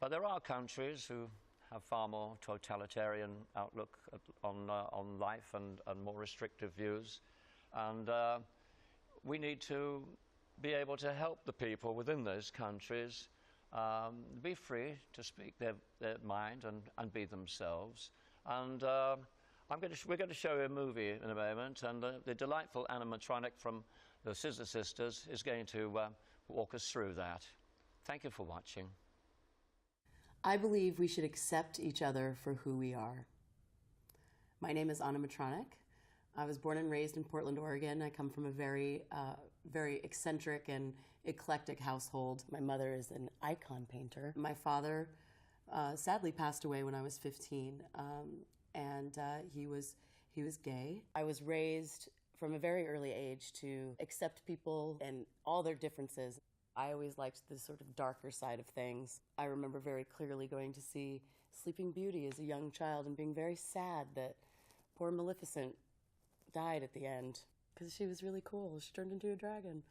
But there are countries who have far more totalitarian outlook on life and more restrictive views. And we need to be able to help the people within those countries be free to speak their mind and be themselves. And we're going to show you a movie in a moment, and the delightful animatronic from the Scissor Sisters is going to walk us through that. Thank you for watching. I believe we should accept each other for who we are. My name is Animatronic. I was born and raised in Portland, Oregon. I come from a very eccentric and eclectic household. My mother is an icon painter. My father sadly passed away when I was 15, and he was gay. I was raised from a very early age to accept people and all their differences. I always liked the sort of darker side of things. I remember very clearly going to see Sleeping Beauty as a young child and being very sad that poor Maleficent died at the end because she was really cool. She turned into a dragon.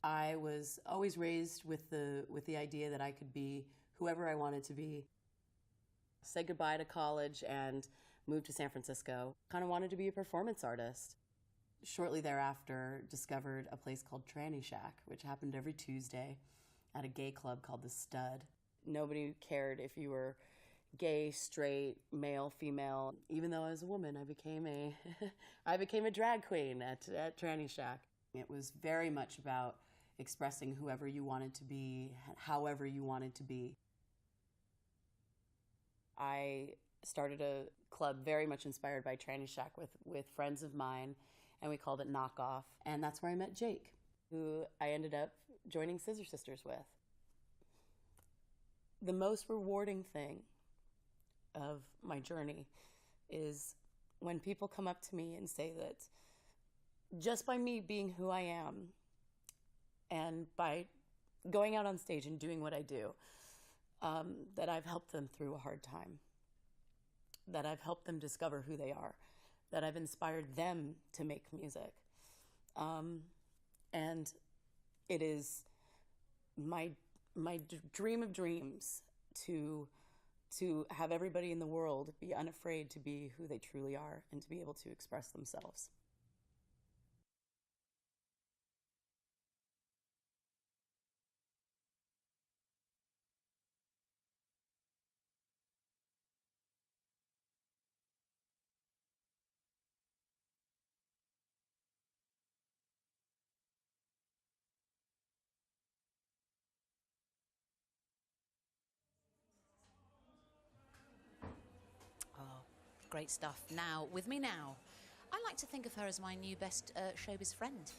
I was always raised with the idea that I could be whoever I wanted to be. Said goodbye to college and moved to San Francisco. Kind of wanted to be a performance artist. Shortly thereafter, discovered a place called Tranny Shack, which happened every Tuesday at a gay club called The Stud. Nobody cared if you were gay, straight, male, female. Even though I was a woman, I became a drag queen at Tranny Shack. It was very much about expressing whoever you wanted to be, however you wanted to be. I started a club very much inspired by Tranny Shack with friends of mine, and we called it Knockoff. And that's where I met Jake, who I ended up joining Scissor Sisters with. The most rewarding thing of my journey is when people come up to me and say that just by me being who I am and by going out on stage and doing what I do, that I've helped them through a hard time, that I've helped them discover who they are, that I've inspired them to make music. And it is my dream of dreams to have everybody in the world be unafraid to be who they truly are and to be able to express themselves. Great stuff. Now, with me now, I like to think of her as my new best showbiz friend.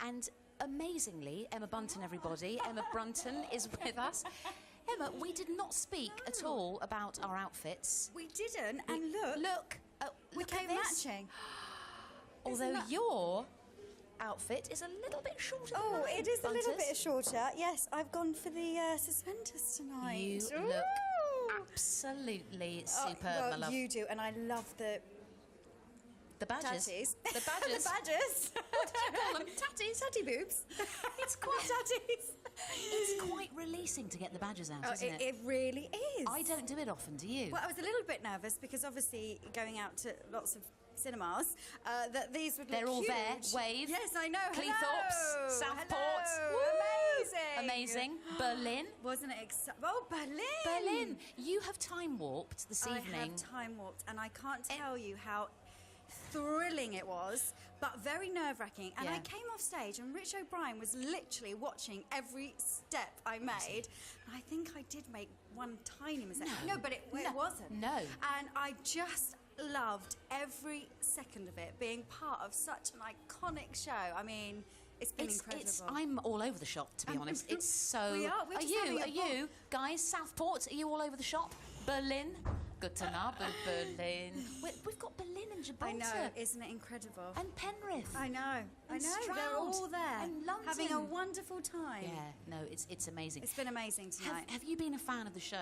And amazingly, Emma Bunton, everybody, Emma Brunton is with us. Emma, we did not speak at all about our outfits. We didn't, and look. We Look at came this. matching. Although your outfit is a little bit shorter than mine, It is a little Bunters. bit shorter. Yes, I've gone for the suspenders tonight. You look absolutely superb, well, my love. you do, and I love the badges. tatties. The badges. The badges. What did you call them? Tatties? Tatty boobs. It's quite tatties. It's quite releasing to get the badges out, isn't it? It really is. I don't do it often, do you? Well, I was a little bit nervous because obviously going out to lots of cinemas, that these would look They're all huge. there. Wave. Yes, I know. Cleethorpes, Southport. Hello. Amazing. Amazing. Berlin. Wasn't it Oh, Berlin. Berlin. You have time warped this evening. I have time warped, and I can't tell you how thrilling it was, but very nerve-wracking. And Yeah. I came off stage, and Rich O'Brien was literally watching every step I made. And I think I did make one tiny mistake. No, but it wasn't. No. And I just loved every second of it, being part of such an iconic show. I mean, it's been incredible. I'm all over the shop, to be honest. It's so. We are. We're just having a you guys? Southport? Are you all over the shop? Berlin. Good to know, Berlin. We've got Berlin and Gibraltar. I know, isn't it incredible? And Penrith. I know. And They're Stroud. all there, And London. having a wonderful time. Yeah, no, it's amazing. It's been amazing tonight. Have you been a fan of the show,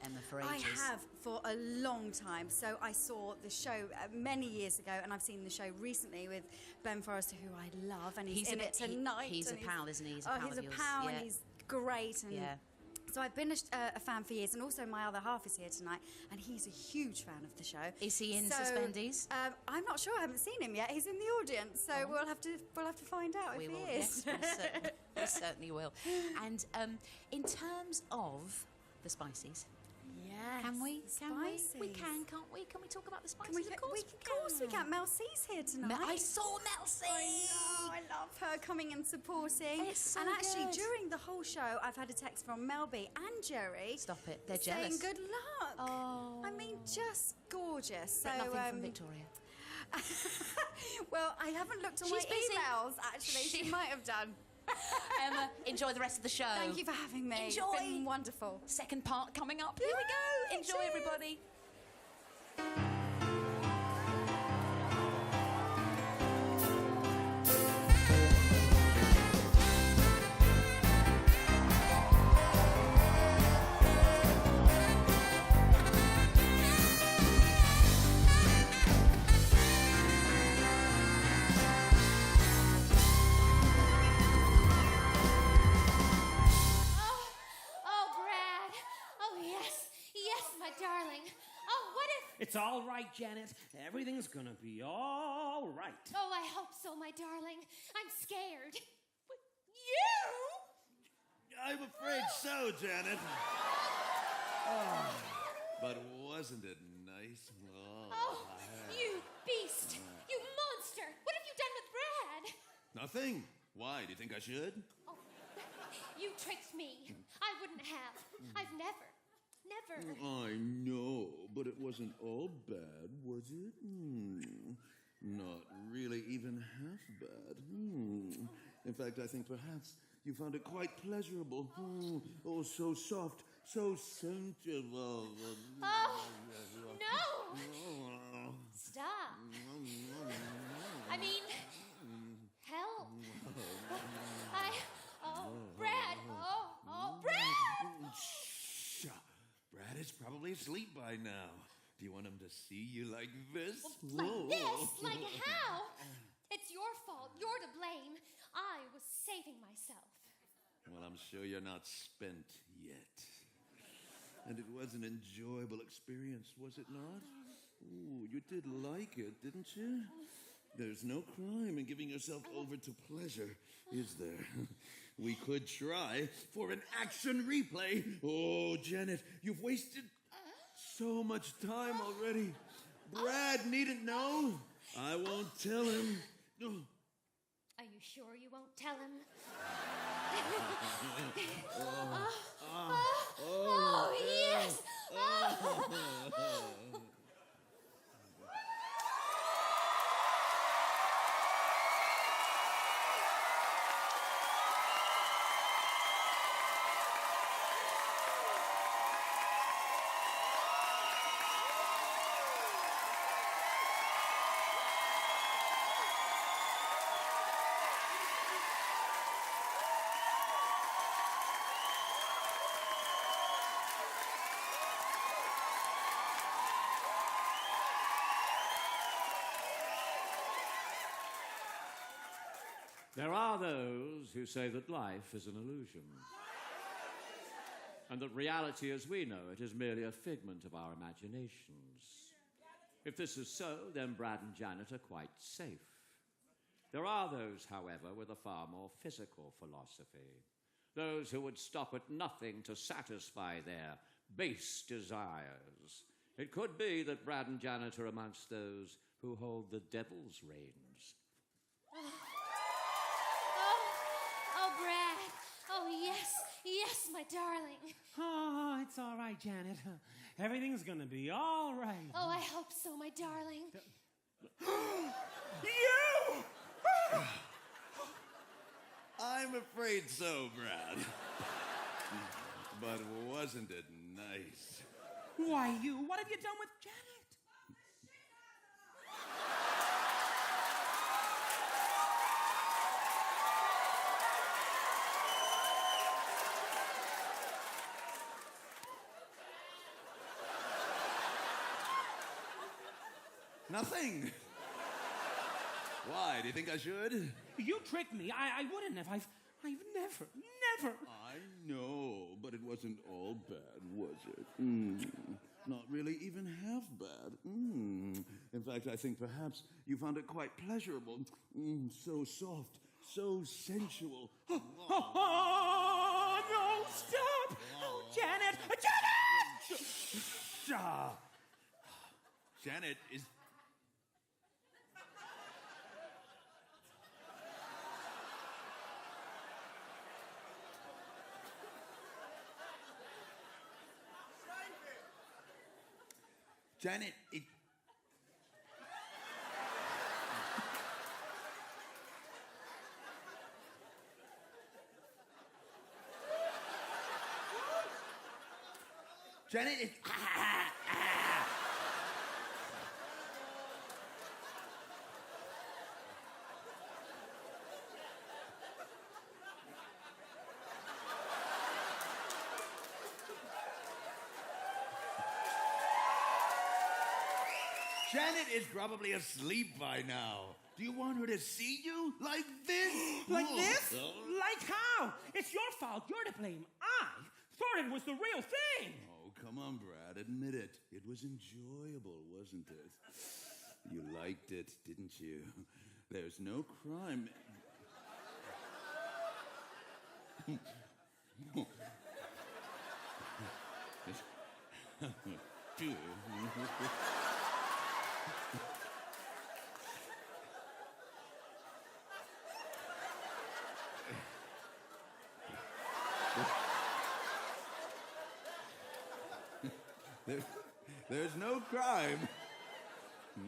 Emma, for ages? I have for a long time. So I saw the show many years ago, and I've seen the show recently with Ben Forrester, who I love, and he's in it tonight. He's a and pal, isn't he? He's a pal he's of a yours. pal, Yeah. and he's great. And Yeah. So I've been a fan for years, and also my other half is here tonight, and he's a huge fan of the show. Is he in So, Suspendees? I'm not sure. I haven't seen him yet. He's in the audience, so we'll have to find out We if will. he is. Yes, we certainly will. And in terms of the spices, yes, can we? spices. We can, can't we? Can we talk about the spices? Of course we can. Mel C's here tonight. I saw Mel C. I know. I love her coming and supporting. It's so and actually, good. during the whole show, I've had a text from Melby and Jerry. Stop it. They're saying jealous. good luck. Oh. I mean, just gorgeous. But so, nothing from Victoria. well, I haven't looked on She's my busy. emails, actually. She might have done. Emma, enjoy the rest of the show. Thank you for having me. Enjoy. It's been wonderful. Second part coming up. Here we go. Enjoy, cheers. everybody. Oh, Brad. Oh, yes. Yes, my darling. Oh, what if... It's all right, Janet. Everything's gonna be all right. Oh, I hope so, my darling. I'm scared. But you? I'm afraid so, Janet. Oh, but wasn't it nice? Oh, you beast. You monster. What have you done with Brad? Nothing. Why? Do you think I should? Oh, you tricked me. I wouldn't have. I've never. I know, but it wasn't all bad, was it? Not really even half bad. In fact, I think perhaps you found it quite pleasurable. Oh, so soft, so sensual. Oh, no. Stop. I mean, help. Oh, Brad. Oh, Brad. Shh. Brad is probably asleep by now. Do you want him to see you like this? Like this? Like how? It's your fault. You're to blame. I was saving myself. Well, I'm sure you're not spent yet. And it was an enjoyable experience, was it not? Ooh, you did like it, didn't you? There's no crime in giving yourself over to pleasure, is there? We could try for an action replay. Oh, Janet, you've wasted so much time already. Brad needn't know. I won't tell him. Are you sure you won't tell him? Oh, yes! There are those who say that life is an illusion, and that reality as we know it is merely a figment of our imaginations. If this is so, then Brad and Janet are quite safe. There are those, however, with a far more physical philosophy. Those who would stop at nothing to satisfy their base desires. It could be that Brad and Janet are amongst those who hold the devil's reins. Oh, Brad. Oh, yes. Yes, my darling. Oh, it's all right, Janet. Everything's gonna be all right. Oh, I hope so, my darling. You! I'm afraid so, Brad. But wasn't it nice? Why, you? What have you done with Janet? Nothing. Why? Do you think I should? You tricked me. I wouldn't have. I've never. I know, but it wasn't all bad, was it? Not really even half bad. In fact, I think perhaps you found it quite pleasurable. So soft, so sensual. Oh, no, stop! Oh, Janet! Janet! Janet is... Janet, it... Janet, it's... Janet is probably asleep by now. Do you want her to see you like this? Like this? Oh. Like how? It's your fault. You're to blame. I thought it was the real thing. Oh, come on, Brad. Admit it. It was enjoyable, wasn't it? You liked it, didn't you? There's no crime. There's no crime.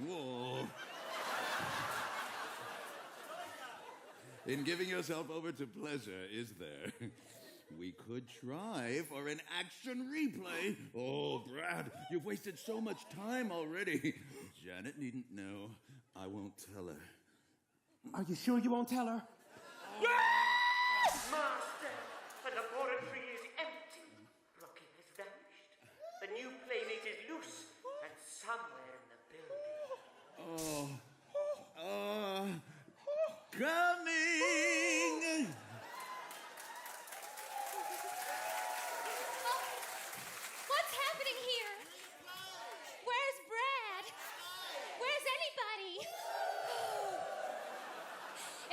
Whoa. In giving yourself over to pleasure, is there? We could try for an action replay. Oh, Brad, you've wasted so much time already. Janet needn't know. I won't tell her. Are you sure you won't tell her? Master, the laboratory is empty. Rocky has vanished. The new playmate is loose and somewhere in the building. Coming! What's happening here? Where's Brad? Where's anybody?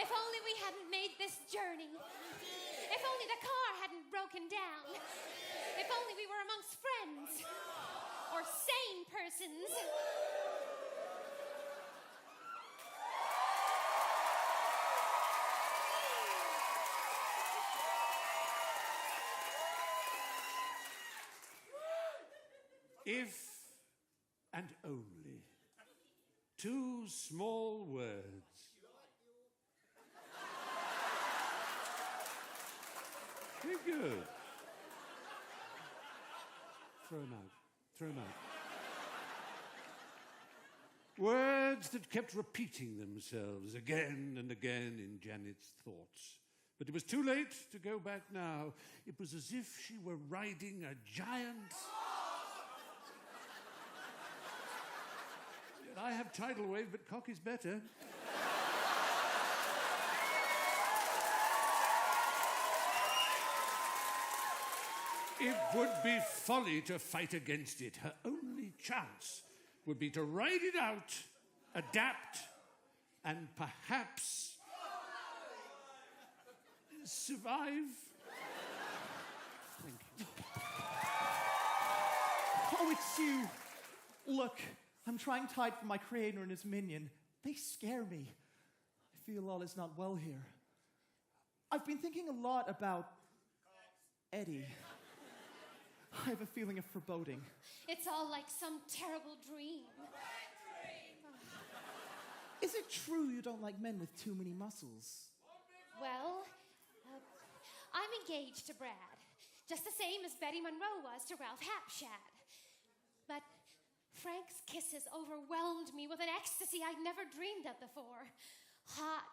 If only we hadn't made this journey. If only the car hadn't broken down. If only we were amongst friends. Or sane persons. If and only two small words. Very good. Throw them out. Throw them out. Words that kept repeating themselves again and again in Janet's thoughts. But it was too late to go back now. It was as if she were riding a giant... I have tidal wave, but cock is better. It would be folly to fight against it. Her only chance would be to ride it out, adapt, and perhaps survive. Thank you. Oh, it's you. Look, I'm trying to hide from my creator and his minion. They scare me. I feel all is not well here. I've been thinking a lot about Eddie. I have a feeling of foreboding. It's all like some terrible dream. Is it true you don't like men with too many muscles? Well, I'm engaged to Brad, just the same as Betty Monroe was to Ralph Hapshad. But Frank's kisses overwhelmed me with an ecstasy I'd never dreamed of before. Hot,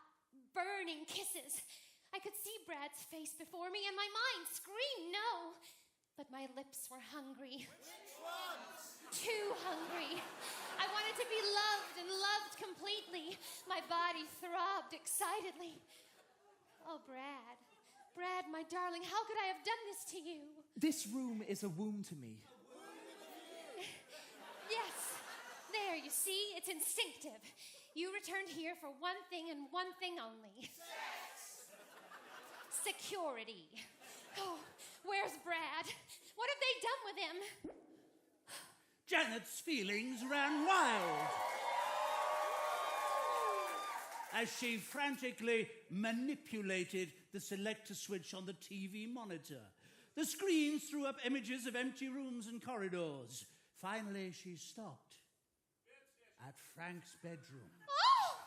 burning kisses. I could see Brad's face before me, and my mind screamed no. But my lips were hungry. Too hungry. I wanted to be loved and loved completely. My body throbbed excitedly. Oh, Brad. Brad, my darling, how could I have done this to you? This room is a womb to me. Yes. There, you see, it's instinctive. You returned here for one thing and one thing only. Security. Oh, where's Brad? What have they done with him? Janet's feelings ran wild as she frantically manipulated the selector switch on the TV monitor. The screens threw up images of empty rooms and corridors. Finally, she stopped at Frank's bedroom. Oh!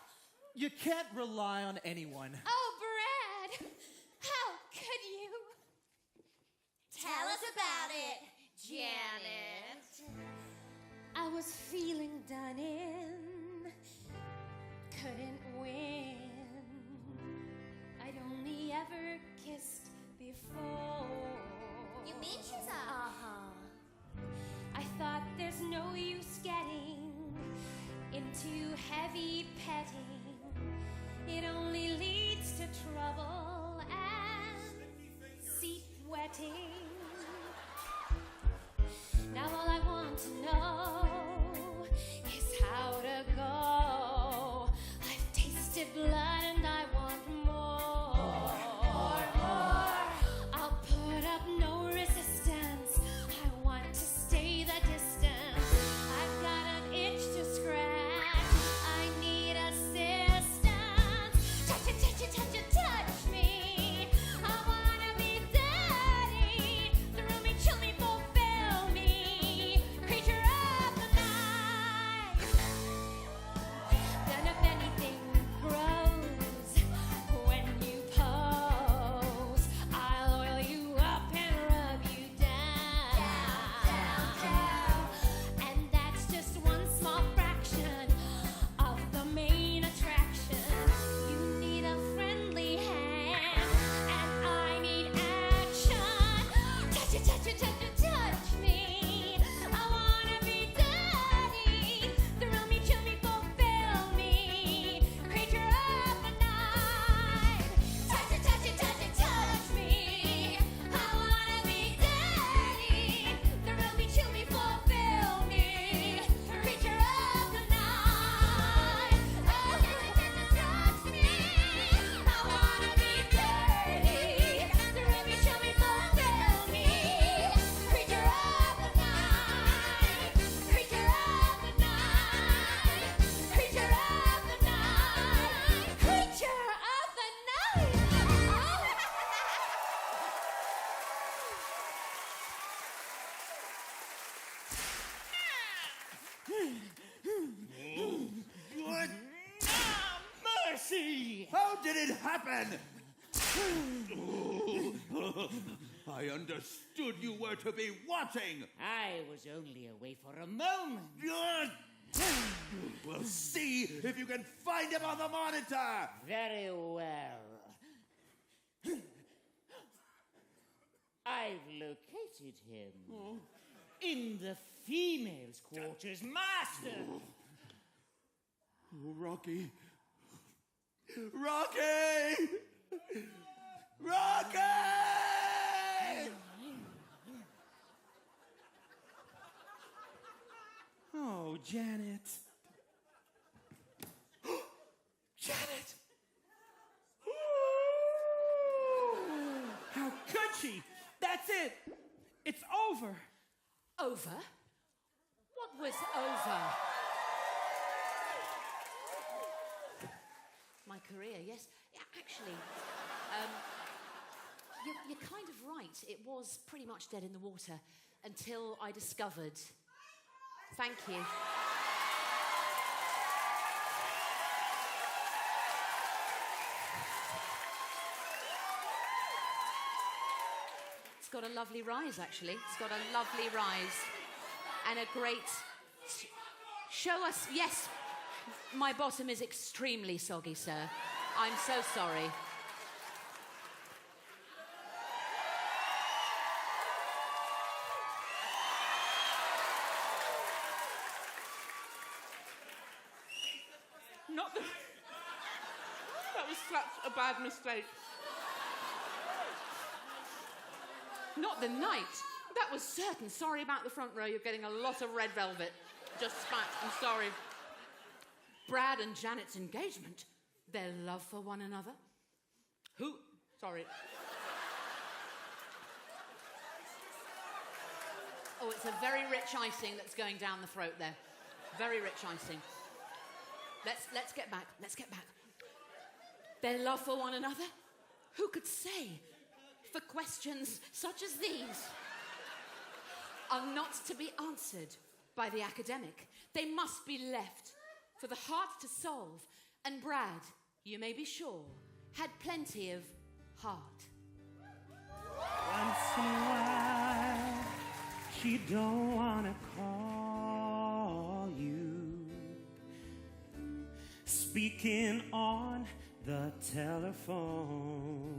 You can't rely on anyone. Oh, Brad! How could you? Tell us about it. Janet. I was feeling done in, couldn't win. I'd only ever kissed before. You mean she's a... Uh-huh. I thought there's no use getting into heavy petting. It only leads to trouble and seat wetting. Now all I want to know is how to go. I've tasted blood and I want more. I'll put up no resistance. I want to stay the distance. I've got an itch to scratch. I need assistance. Touch it, touch it, touch it, touch me. I wanna be daddy. Thrill me, chill me, fulfill me. Creature of the night. Then if anything grows when you pose, I'll oil you up and rub you down. And that's just one small fraction of the main attraction. You need a friendly hand, and I need action. Touch it, touch it, touch it, touch me. I wanna be daddy. Thrill me, chill me, fulfill me. Creature of the night. Touch it, touch it, touch it, touch me. I wanna be daddy. Thrill me, chill me, fulfill me. Creature of the night. Oh, touch it, touch me. I wanna be daddy. Thrill me, chill me, fulfill me. Creature of the night. Creature of the night. Creature of the night. Creature of the night. What? Mercy! How did it happen? I understood you were to be watching. I was only away for a moment. We'll see if you can find him on the monitor. Very well. I've located him. In the females' quarters, master. Oh, Rocky. Rocky! Rocky! Oh, Janet. Janet! How could she? That's it. It's over. Over? What was over? My career, yes. Yeah, actually, you're kind of right. It was pretty much dead in the water until I discovered. Thank you. It's got a lovely rise, actually. It's got a lovely rise and a great... Show us... Yes, my bottom is extremely soggy, sir. I'm so sorry. Not the... That was such a bad mistake. Not the night. That was certain. Sorry about the front row. You're getting a lot of red velvet. Just spat. I'm sorry. Brad and Janet's engagement. Their love for one another. Who? Sorry. Oh, it's a very rich icing that's going down the throat there. Very rich icing. Let's get back. Let's get back. Their love for one another? Who could say? For questions such as these are not to be answered by the academic. They must be left for the heart to solve. And Brad, you may be sure, had plenty of heart. Once in a while, she don't wanna call you. Speaking on the telephone.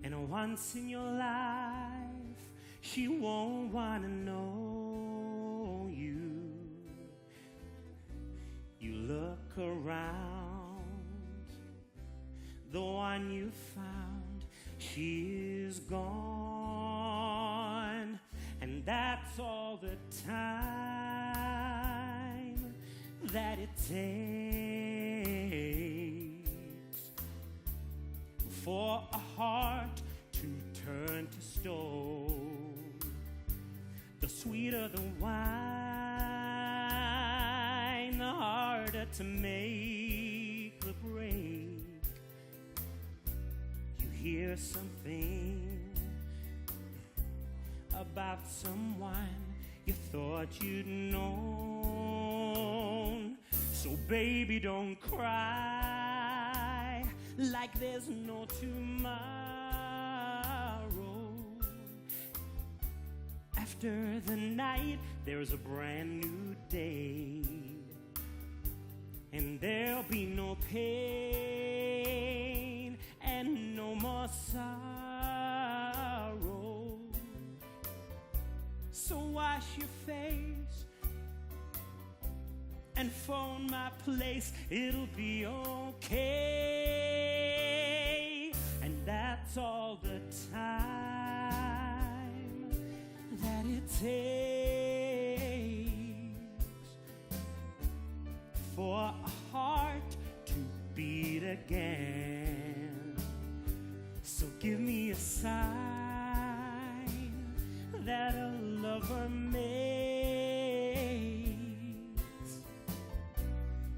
And once in your life, she won't wanna know you. You look around, the one you found, she is gone. And that's all the time that it takes for a heart to turn to stone. The sweeter the wine, the harder to make the break. You hear something about someone you thought you'd known. So baby, don't cry like there's no tomorrow. After the night, there's a brand new day. And there'll be no pain and no more sorrow. So wash your face and phone my place. It'll be okay. And that's all the time that it takes for a heart to beat again. So give me a sign that a lover makes.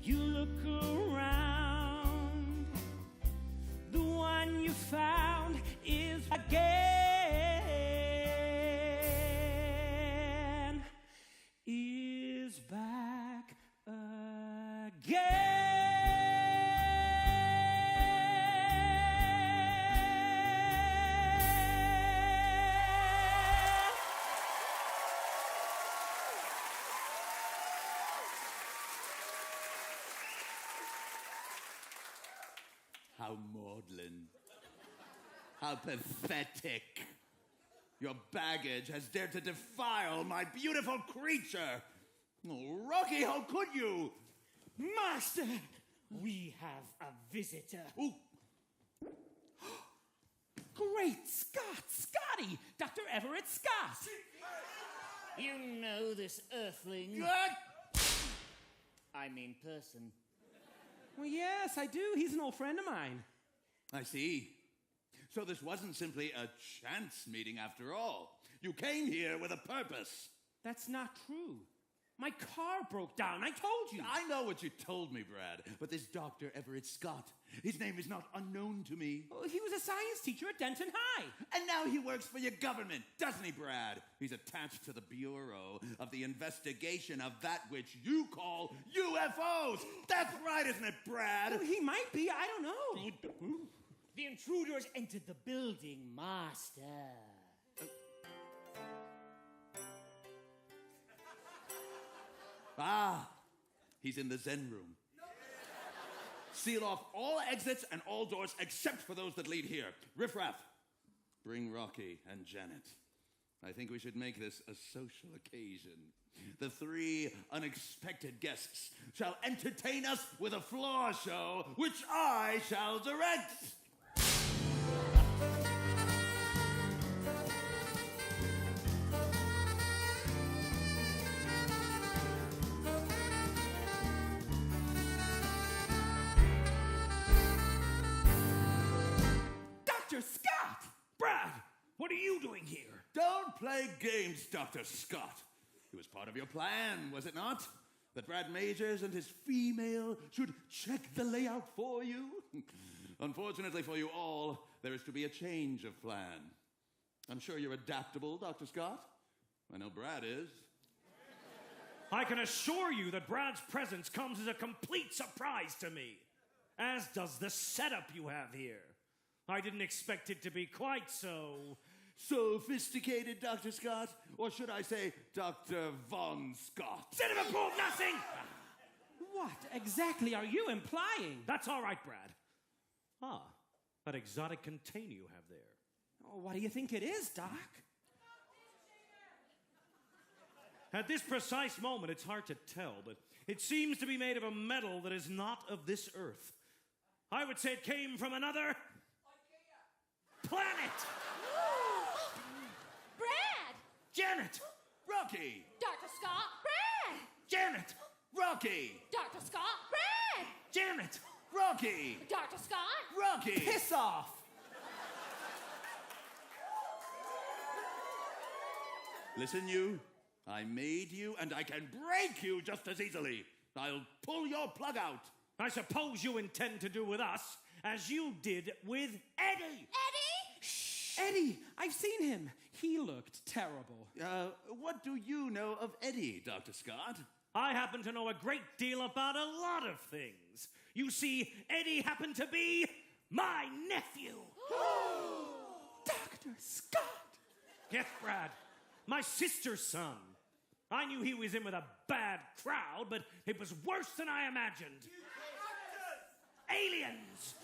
You look around, the one you found is again, is back again. How maudlin. How pathetic. Your baggage has dared to defile my beautiful creature. Oh, Rocky, how could you? Master, we have a visitor. Ooh. Great Scott! Scotty! Dr. Everett Scott! You know this earthling. I mean person. Well, yes, I do. He's an old friend of mine. I see. So this wasn't simply a chance meeting after all. You came here with a purpose. That's not true. My car broke down. I told you. I know what you told me, Brad. But this Dr. Everett Scott, his name is not unknown to me. Oh, he was a science teacher at Denton High. And now he works for your government, doesn't he, Brad? He's attached to the Bureau of the investigation of that which you call UFOs. That's right, isn't it, Brad? Oh, he might be. I don't know. The intruders entered the building, Master. Ah, he's in the Zen room. Seal off all exits and all doors except for those that lead here. Riff-raff, bring Rocky and Janet. I think we should make this a social occasion. The 3 unexpected guests shall entertain us with a floor show, which I shall direct. Dr. Scott! Brad, what are you doing here? Don't play games, Dr. Scott. It was part of your plan, was it not? That Brad Majors and his female should check the layout for you? Unfortunately for you all, there is to be a change of plan. I'm sure you're adaptable, Dr. Scott. I know Brad is. I can assure you that Brad's presence comes as a complete surprise to me, as does the setup you have here. I didn't expect it to be quite so Sophisticated Dr. Scott? Or should I say Dr. Von Scott? Cinema prove nothing! What exactly are you implying? That's all right, Brad. Ah, that exotic container you have there. Oh, what do you think it is, Doc? At this precise moment, it's hard to tell, but it seems to be made of a metal that is not of this earth. I would say it came from another planet. Brad! Janet! Rocky! Dr. Scott! Brad! Janet! Rocky! Dr. Scott! Brad! Janet! Rocky! Dr. Scott! Rocky! Piss off! Listen, you. I made you, and I can break you just as easily. I'll pull your plug out. I suppose you intend to do with us as you did with Eddie. Eddie, I've seen him. He looked terrible. What do you know of Eddie, Dr. Scott? I happen to know a great deal about a lot of things. You see, Eddie happened to be my nephew. Dr. Scott! Yes, Brad. My sister's son. I knew he was in with a bad crowd, but it was worse than I imagined. Aliens!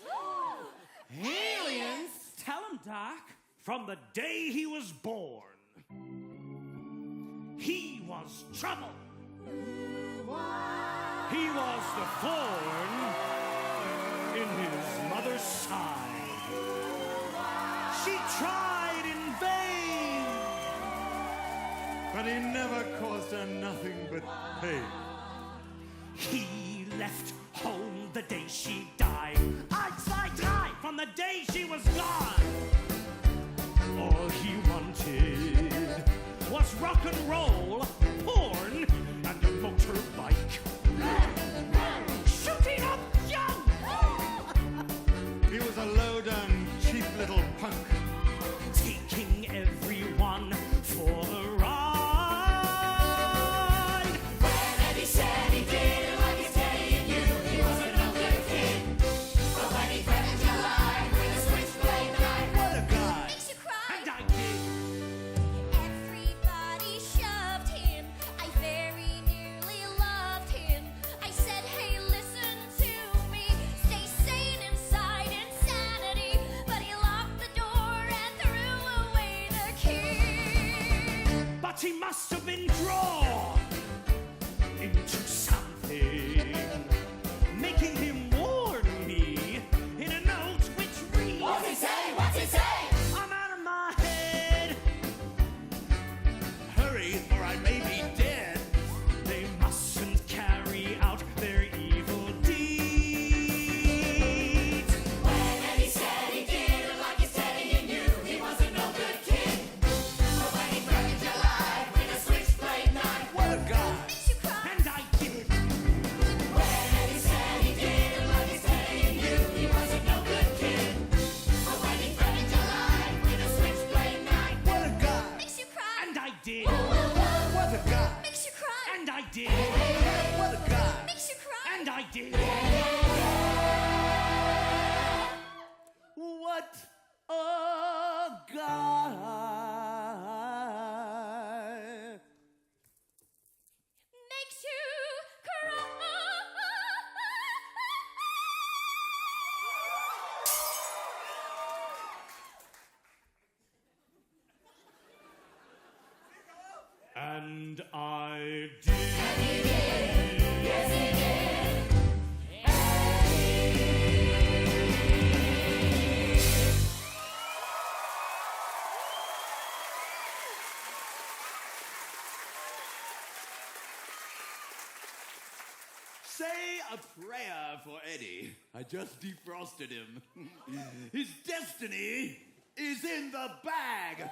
Aliens? Tell him, Doc. From the day he was born, he was trouble. He was the thorn in his mother's side. She tried in vain, But he never caused her nothing but pain. He left home the day she died. I'd die from the day she was gone. All he wanted was rock and roll, porn, and a motorbike. Shooting up young! He was a low-down, cheap little punk. Taking everyone for a ride. When Eddie said he didn't like his Teddy and you, he wasn't no good kid. But when he threatened your life with a switchblade knife, What a guy! Makes you cry. And I did. Everybody shoved him. I very nearly loved him. I said, hey, listen to me. Stay sane inside insanity. But he locked the door and threw away the key. But he must have been drawn into something, making him warn me in a note which reads, what's he say? What's he say? I'm out of my head. Hurry, or I may be dead. They mustn't carry out their evil deeds. When Eddie said he didn't like his Teddy and you, he wasn't no good kid. But when he threatened your life with a switchblade knife, What a guy! Makes you cry. And I did. when Eddie said he didn't like his Teddy and you, he wasn't no good kid. But when he threatened your life with a switchblade knife, What a guy! Makes you cry. And I did. What a guy! Makes you cry. And I did. What a guy! Makes you cry. And I did. What a guy! Makes you cry. And I did. yes he did. Say a prayer for Eddie. I just defrosted him. His destiny is in the bag.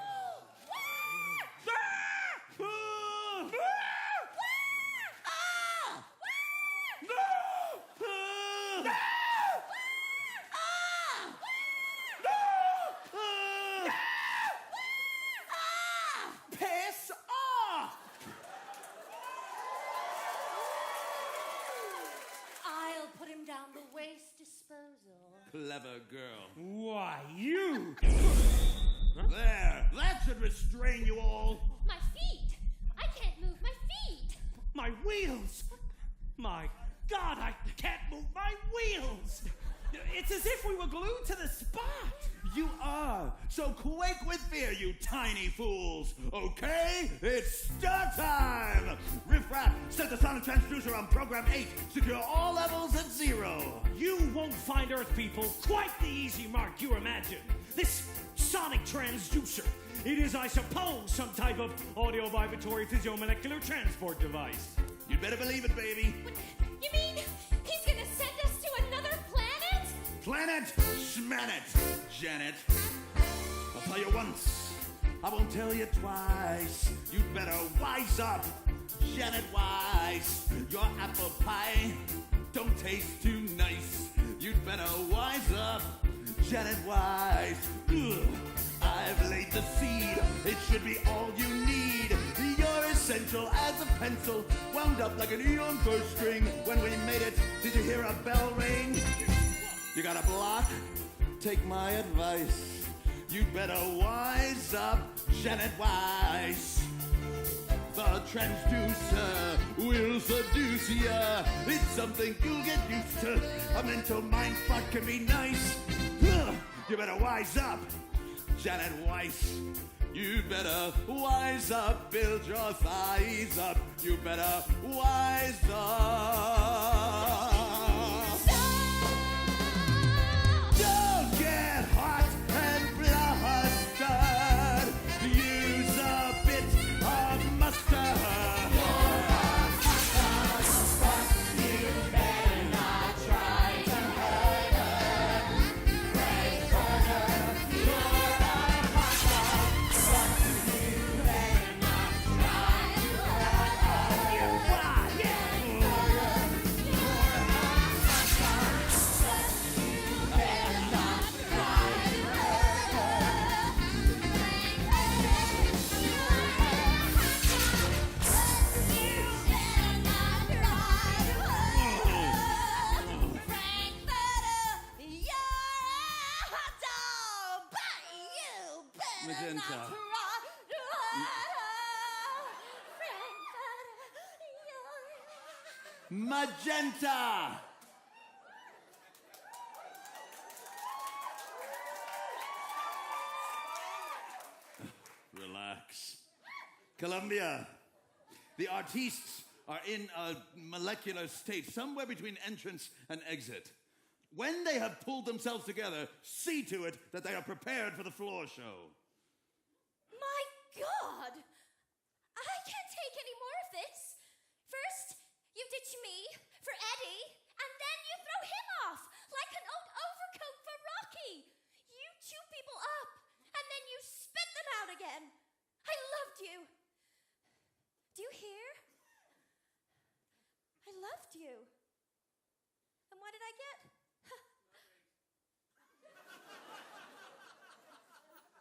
Piss off! I'll put him down the waste disposal. Clever girl. Why, you... Huh? There, that should restrain you all. My feet! I can't move my feet! My wheels! My God, I can't move my wheels! It's as if we were glued to the spot! You are. So quake with fear, you tiny fools. Okay? It's start time! Riff Raff, set the sonic transducer on program 8. Secure all levels at 0. You won't find Earth people quite the easy mark you imagine. This sonic transducer. It is, I suppose, some type of audio vibratory physiomolecular transport device. You'd better believe it, baby. You mean he's gonna send us to another planet? Planet Schmanet, Janet. I'll tell you once, I won't tell you twice. You'd better wise up, Janet Wise. Your apple pie don't taste too nice. You'd better wise up, Janet Wise. Ugh. I've laid the seed, it should be all you need. You're essential as a pencil, wound up like an neon first string. When we made it, did you hear a bell ring? You got a block? Take my advice. You'd better wise up, Janet Wise. The transducer will seduce ya. It's something you'll get used to. A mental mind fuck can be nice. Ugh. You better wise up, Janet Weiss. You better wise up, build your thighs up. You better wise up. Don't get hot and blustered. Use a bit of mustard. Magenta. Magenta! Relax. Columbia, the artistes are in a molecular state, somewhere between entrance and exit. When they have pulled themselves together, see to it that they are prepared for the floor show. My God! I can't take any more of this. First, you ditch me for Eddie, and then you throw him off like an old overcoat for Rocky. You chew people up, and then you spit them out again. I loved you. Do you hear? I loved you. And what did I get?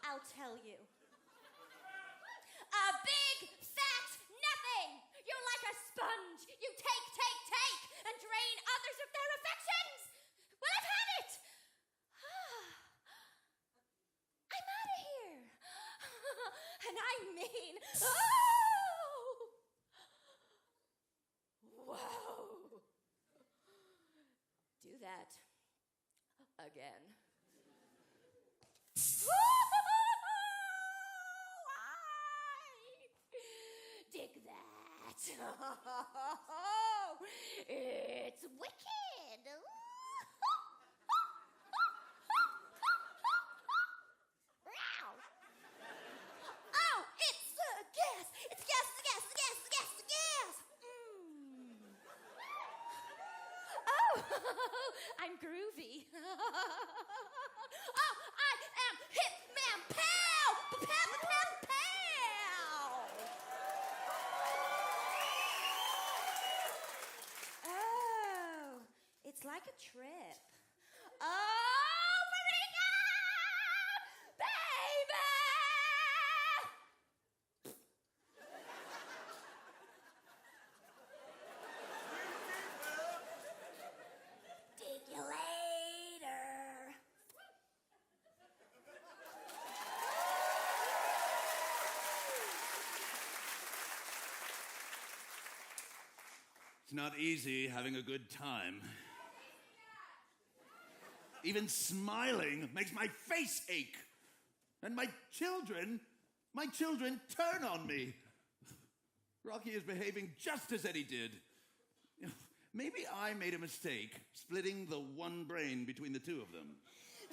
I'll tell you. A big, fat nothing! You're like a sponge. You take, and drain others of their affections. Well, I've had it. I'm out of here. And I mean, oh! Whoa. Do that again. Dig that. It's wicked. Oh, it's gas. It's gas. Oh, I'm groovy. Oh, I am hip man pow. Pow. Oh, it's like a trip. Oh, Marika! Baby! Dig you later. It's not easy having a good time. Even smiling makes my face ache. And my children turn on me. Rocky is behaving just as Eddie did. Maybe I made a mistake, splitting the one brain between the two of them.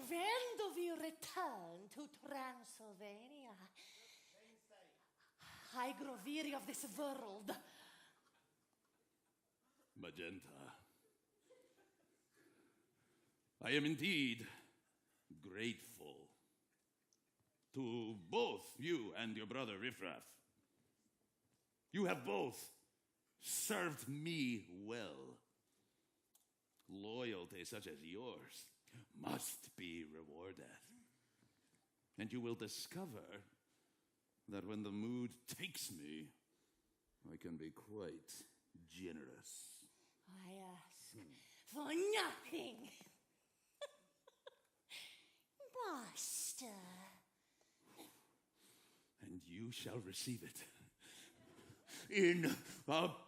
When do we return to Transylvania? I grow weary of this world. Magenta. I am indeed grateful to both you and your brother Riffraff. You have both served me well. Loyalty such as yours must be rewarded. And you will discover that when the mood takes me, I can be quite generous. I ask for nothing. Master. And you shall receive it in abundance!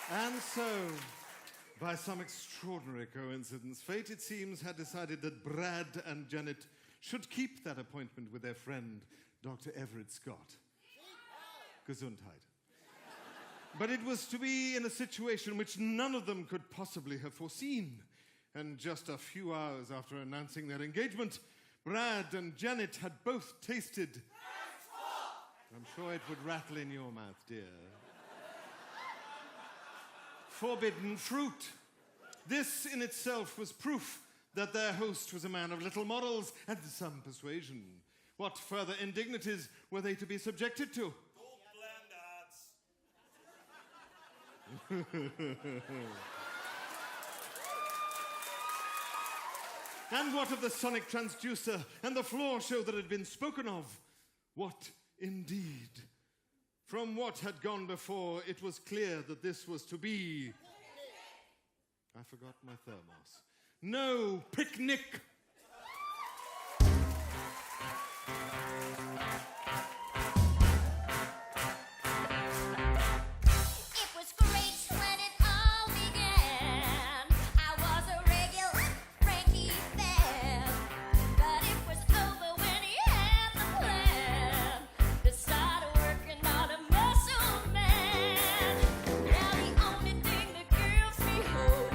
And so, by some extraordinary coincidence, fate, it seems, had decided that Brad and Janet should keep that appointment with their friend, Dr. Everett Scott. Gesundheit. But it was to be in a situation which none of them could possibly have foreseen. And just a few hours after announcing their engagement, Brad and Janet had both tasted... I'm sure it would rattle in your mouth, dear. Forbidden fruit. This in itself was proof that their host was a man of little morals and some persuasion. What further indignities were they to be subjected to? And what of the sonic transducer and the floor show that had been spoken of? What indeed? From what had gone before, it was clear that this was to be... I forgot my thermos. No picnic! It was great when it all began. I was a regular Frankie fan, but it was over when he had the plan to start working on a muscle man. Now the only thing that gives me hope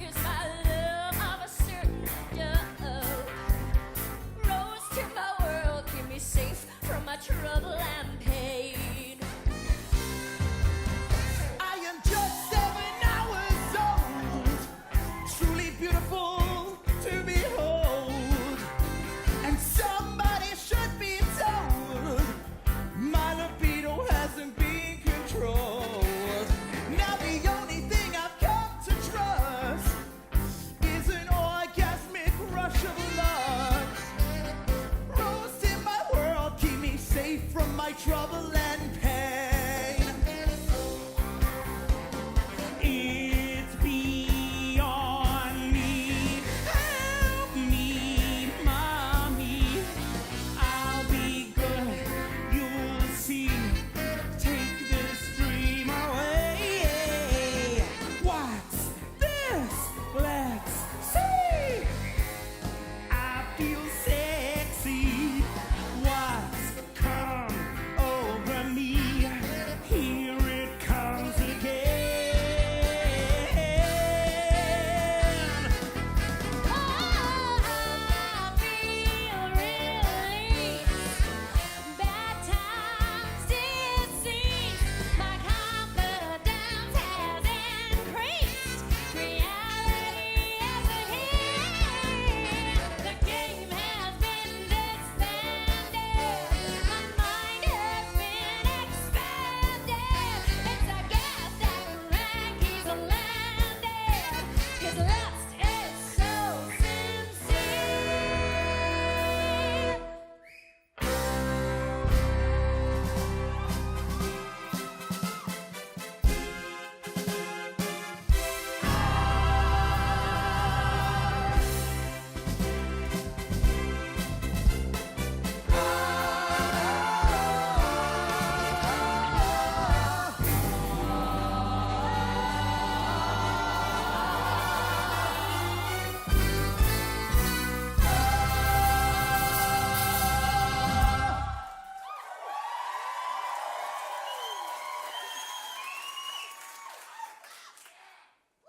is my love of a certain dope.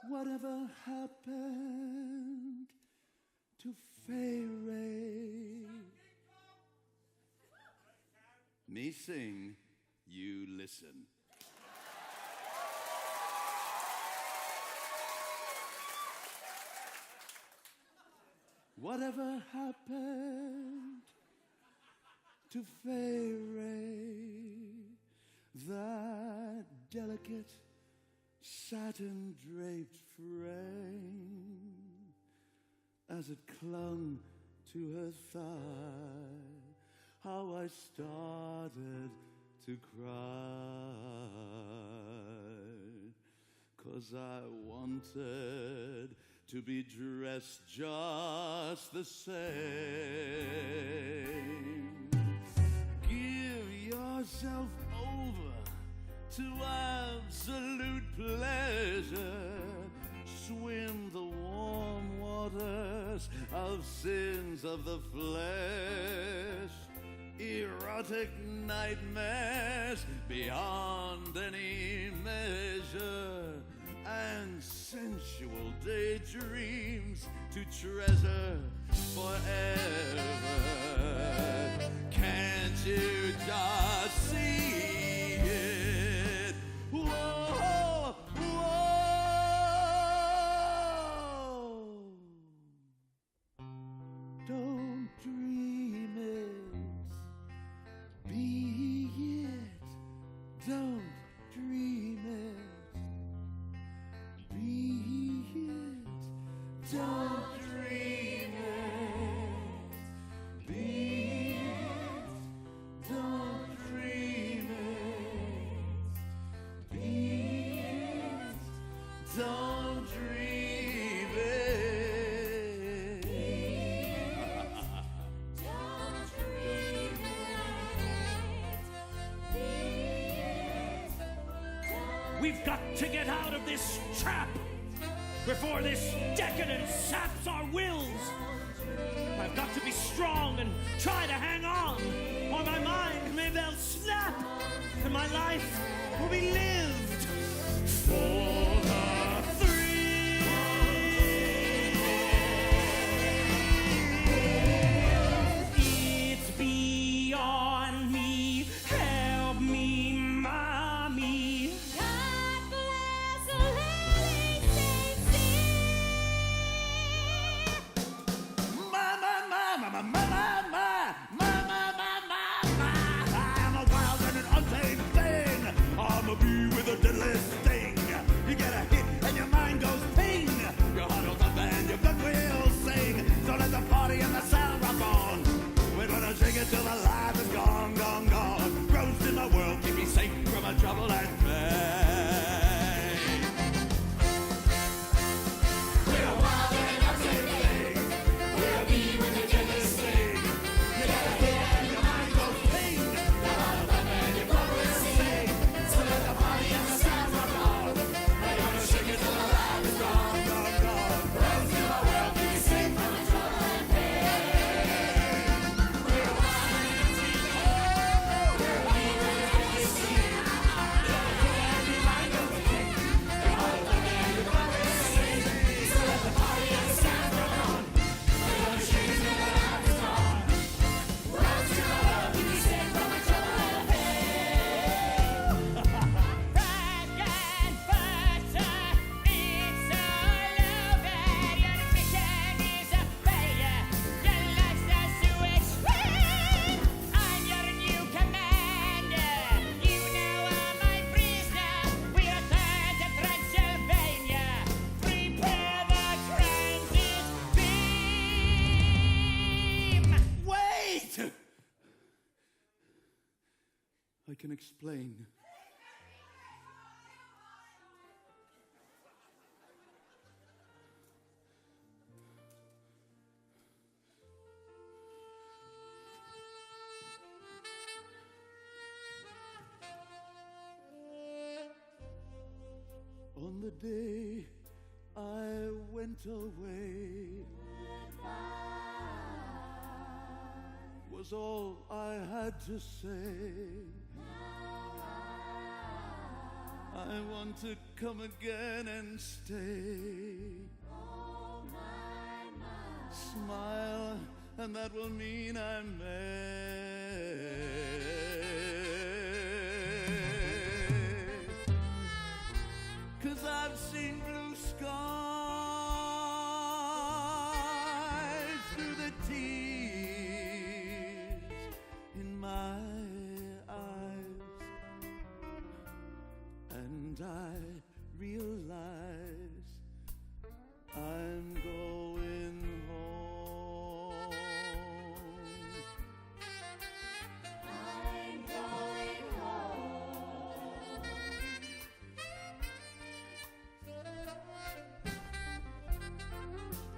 Whatever happened to Fairy? Me sing, you listen. Whatever happened to Fairy? That delicate satin draped frame, as it clung to her thigh, how I started to cry, 'cause I wanted to be dressed just the same. Give yourself over to absolute pleasure. Swim the warm waters of sins of the flesh. Erotic nightmares beyond any measure. And sensual daydreams to treasure forever. Can't you just see it? Whoa, whoa. Don't dream it, be it. Don't dream it. Be it, don't dream it. Be it, don't dream it. Be it, don't dream it. Don't dream it. We've got to get out of this trap before this decadence saps our wills. I've got to be strong and try to hang on, or my mind may well snap, and my life will be lived for the thrill. It's beyond me. Help me, mommy. God bless Lily St. I'm a wild and an untamed thing. I'm a bee with a deadly sting. You get a hit and your mind goes ping. Your heart will thump and your blood will sing. So let the party and the sound rock on. We're gonna shake it till the life is gone, gone, gone. Ghost in the world, keep me safe from a trouble and pain. We're a wild and untamed thing. We're a bee with a deadly sting. You get a hit and your mind goes ping. Your heart will thump and your blood will sing. So let the party and the sound rock on. We're gonna shake it till the life is gone, gone, gone. Ghost in the world, keep me safe from a trouble and pain. We're a wild and untamed thing. We're a bee with a deadly sting. You get a hit and your mind goes ping. Your heart will thump and your blood will sing. So let the party and the sound rock on. We're gonna shake it till the life is gone. Ghost in the world, keep me safe from a trouble and pain. Bread and butter, it's all over. Your mission is a failure. Your life's a sewage train. I'm your new commander. You know I'm my prisoner. We return to Transylvania. Prepare the transit beam. Wait! I can explain. On the day I went away was all I had to say. I want to come again and stay. Oh, my, my. Smile, and that will mean I'm made. 'Cause I've seen blue skies through the tears in my eyes, and I realize I'm going home. I'm going home.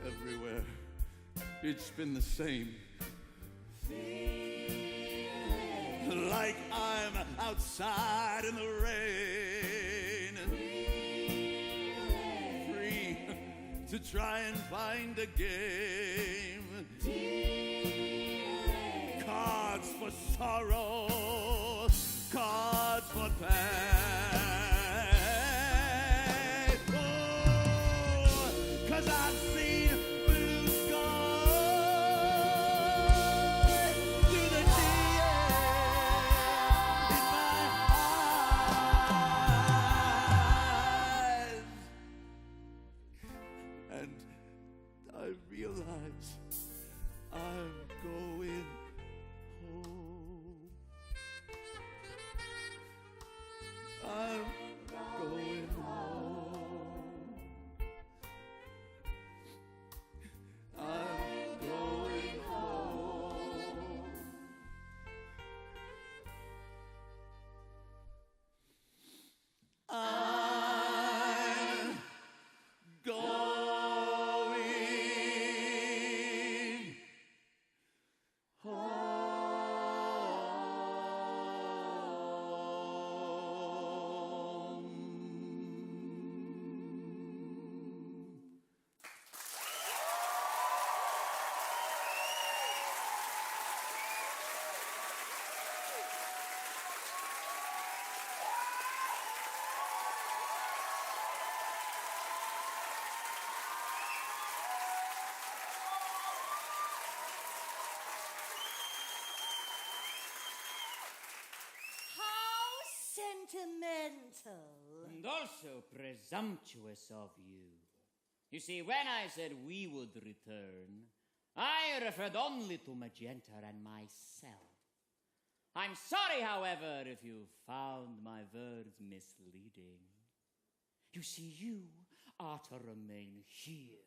Everywhere, it's been the same. Like I'm outside in the rain, free to try and find a game. Cards for sorrow, cards for pain. Oh, 'cause I've seen blue skies through the tears in my eyes, and I realize I'm going home. I'm going home. I'm going home. I'm going How sentimental. And also presumptuous of you. You see, when I said we would return, I referred only to Magenta and myself. I'm sorry, however, if you found my words misleading. You see, you are to remain here.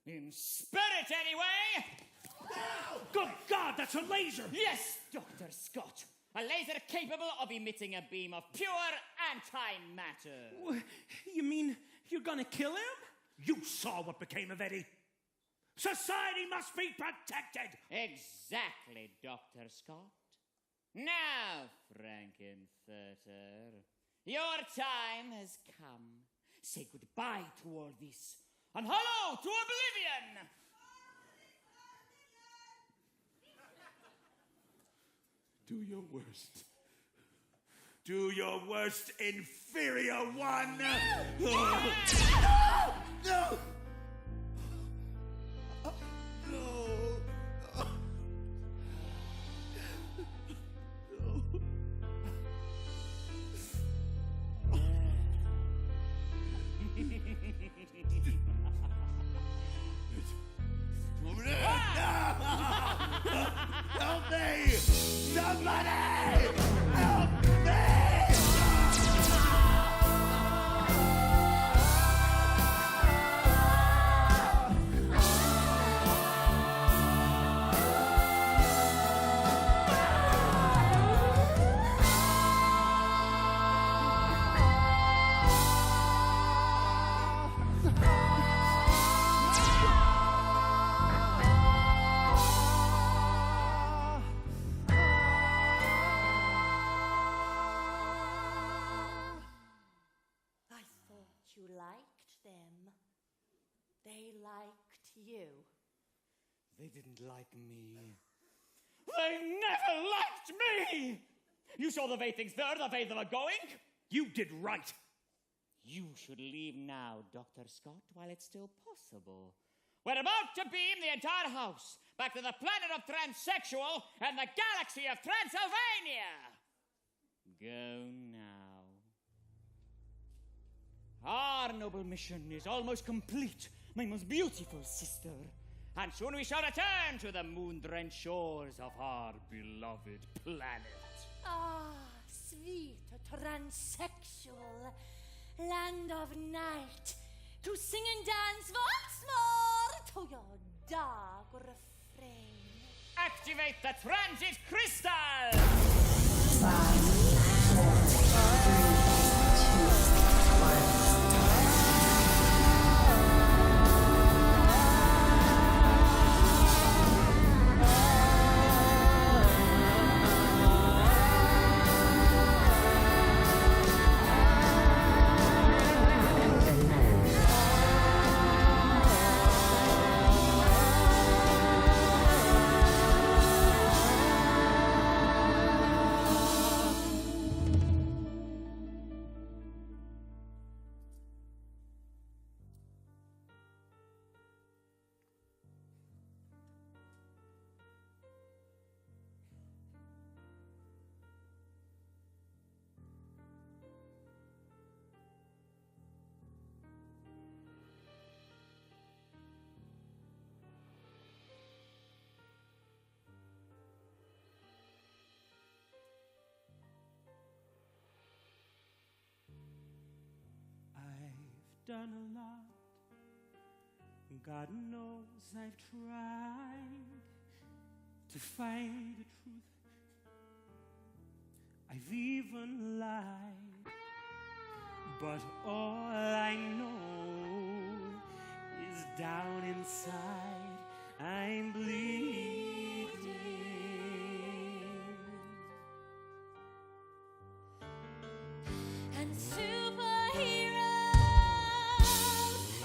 In spirit, anyway! Good God, that's a laser! Yes, Dr. Scott. A laser capable of emitting a beam of pure antimatter. You mean you're gonna kill him? You saw what became of Eddie. Society must be protected! Exactly, Dr. Scott. Now, Frankenfurter, your time has come. Say goodbye to all this, and hello to oblivion! Do your worst. Do your worst, inferior one! No! No! Help me! Somebody! Help me! I thought you liked them. They liked you. They didn't like me. They never liked me! You saw the way things were, the way they were going. You did right. You should leave now, Dr. Scott, while it's still possible. We're about to beam the entire house back to the planet of transsexual and the galaxy of Transylvania. Go now. Our noble mission is almost complete, my most beautiful sister. And soon we shall return to the moon-drenched shores of our beloved planet. Ah, sweet transsexual land of night, to sing and dance once more to your dark refrain. Activate the transit crystal! 5, 4, done a lot. God knows I've tried to find the truth. I've even lied, but all I know is down inside I'm bleeding. And superheroes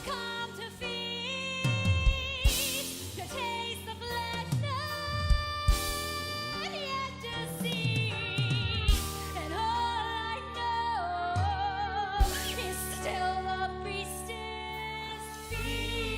come to feast, to taste the flesh not yet to see. And all I know is still the beast is feeding.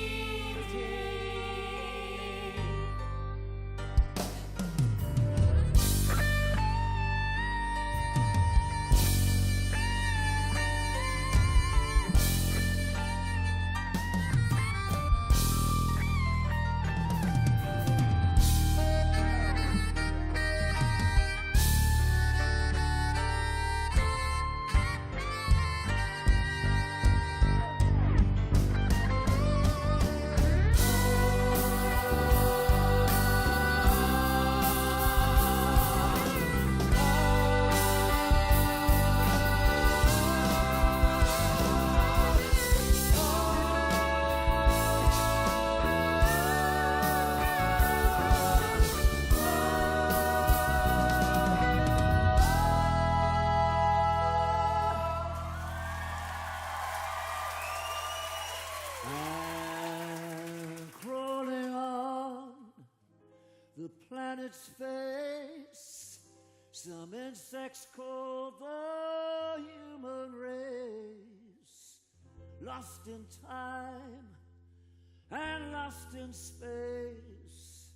I'm crawling on the planet's face. Some insects call the human race. Lost in time and lost in space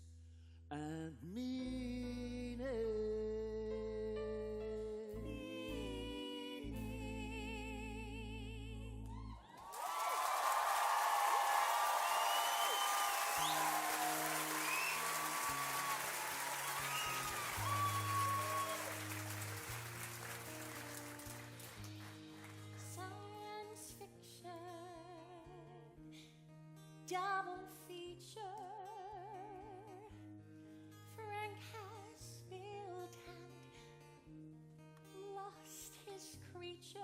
and meaning. Science fiction, double feature. Frank has built and lost his creature.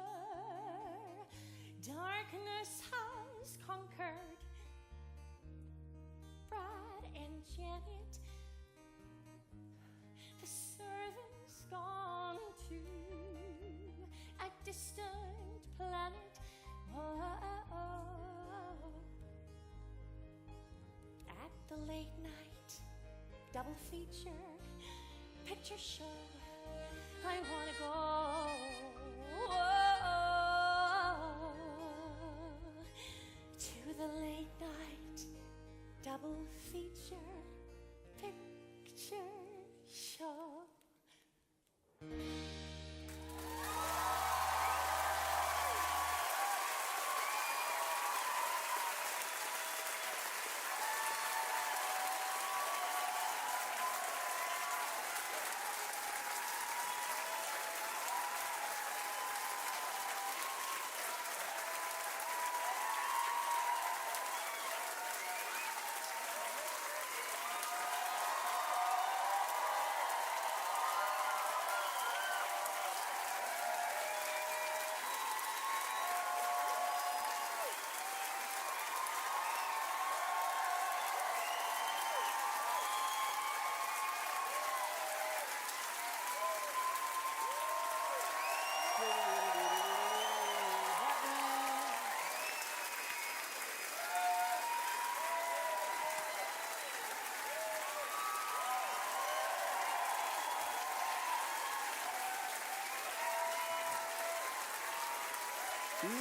Darkness has conquered Brad and Janet. The servant's gone to a distant planet. At the late night double feature picture show, I wanna go. the late night double feature picture show.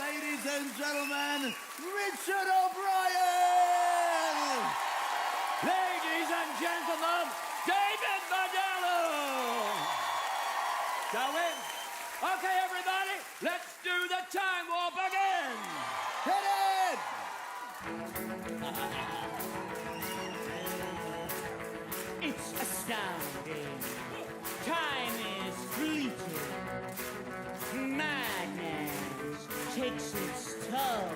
Ladies and gentlemen, Richard O'Brien! Ladies and gentlemen, David Modello! Shall we? Okay, everybody, let's do the time warp again! Hit it! It's astounding. Time is fleeting. Madness takes its toll.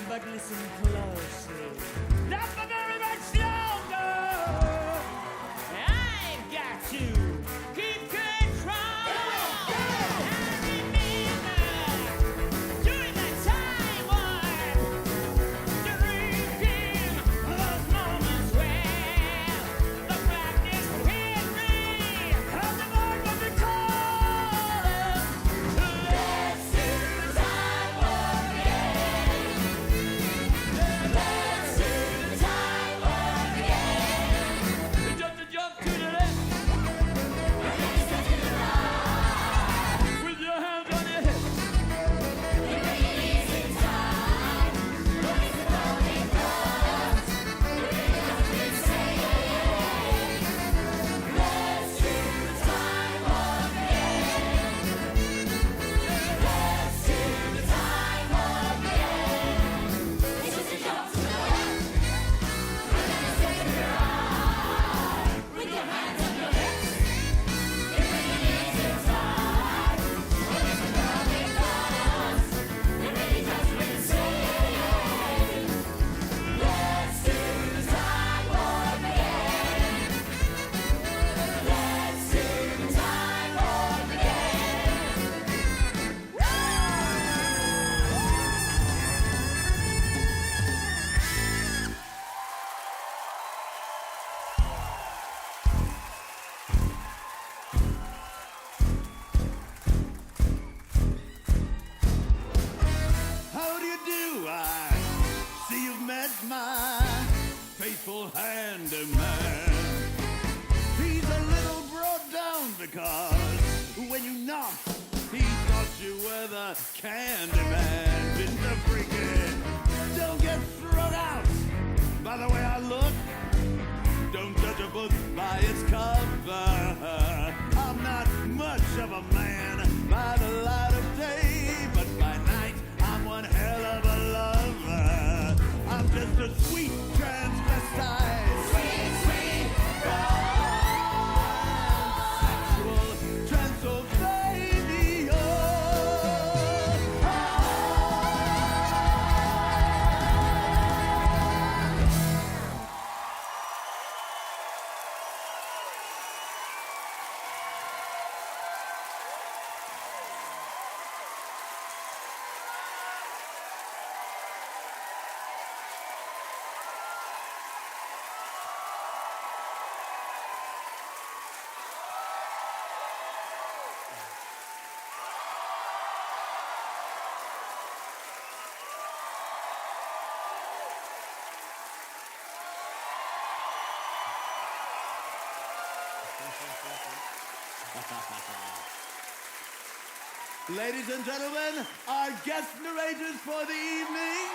But listen closely. Not for very much longer. I've got to keep control. And remember, during the time warp, drinking those moments where the blackness hit me. How the void will be calling. Let's do the time warp again. Let's do the time warp again. Jump to the left. Step to the right. With your hands on your hips. You're releasing time. Notice the rolling cross. You're really not insane. Let's do the time warp again. Let's do the time warp again. It's just a jump to the left. And then a step to the right. With your hands on your hips. You're releasing time. Notice the rolling cross. You're really not insane. Let's do the time warp again. Let's do the time warp again. How do you do? I see you've met my faithful handyman. He's a little brought down because when you knocked, he thought you were the candy man. Mr. Freaky, don't get thrown out by the way I look. Don't judge a book by its cover. I'm not much of a man by the light of day, but by night I'm one hell of a lover. I'm just a sweet transvestite. Sweet, sweet Sexual Transylvania. Ladies and gentlemen, our guest narrators for the evening,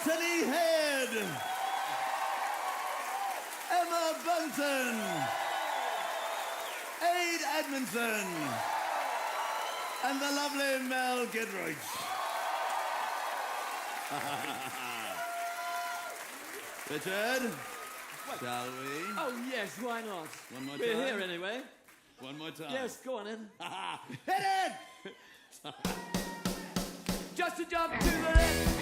Anthony Head, Emma Bunton, Aid Edmondson, and the lovely Mel Gidroych. Richard, shall we? Oh, yes, why not? One more We're time. here anyway. One more time. Yes, go on in. Hit it! Just a jump to the left.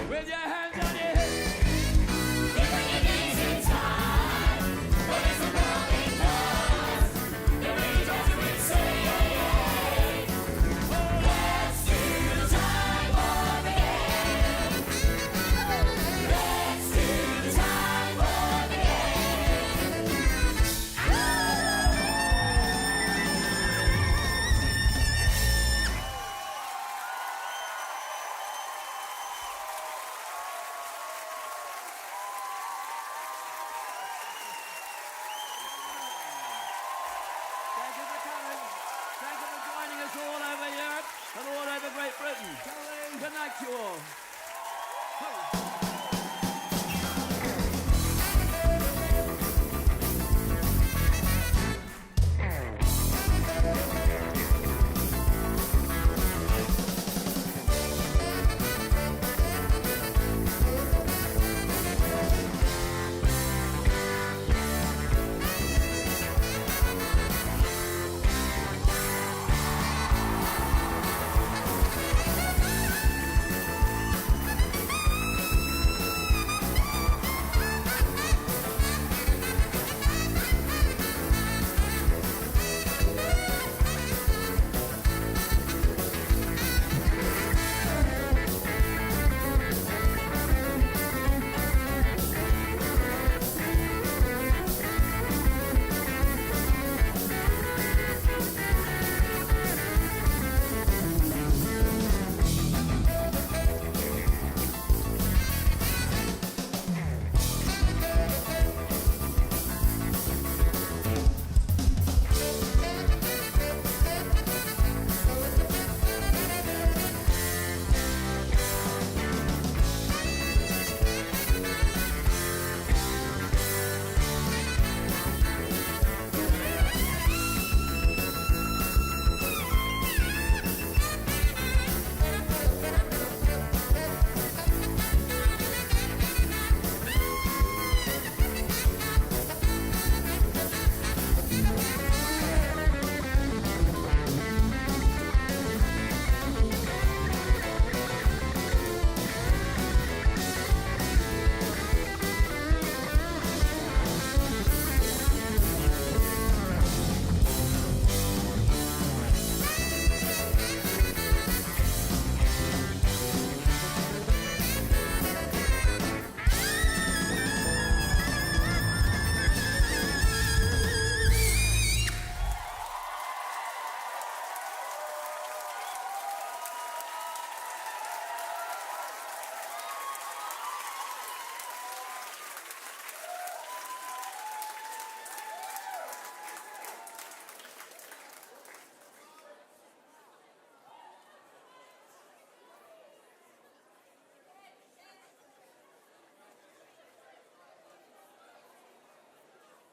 With your hands on your hips. Thank you for coming. Thank you for joining us all over Europe and all over Great Britain. Good night to you all.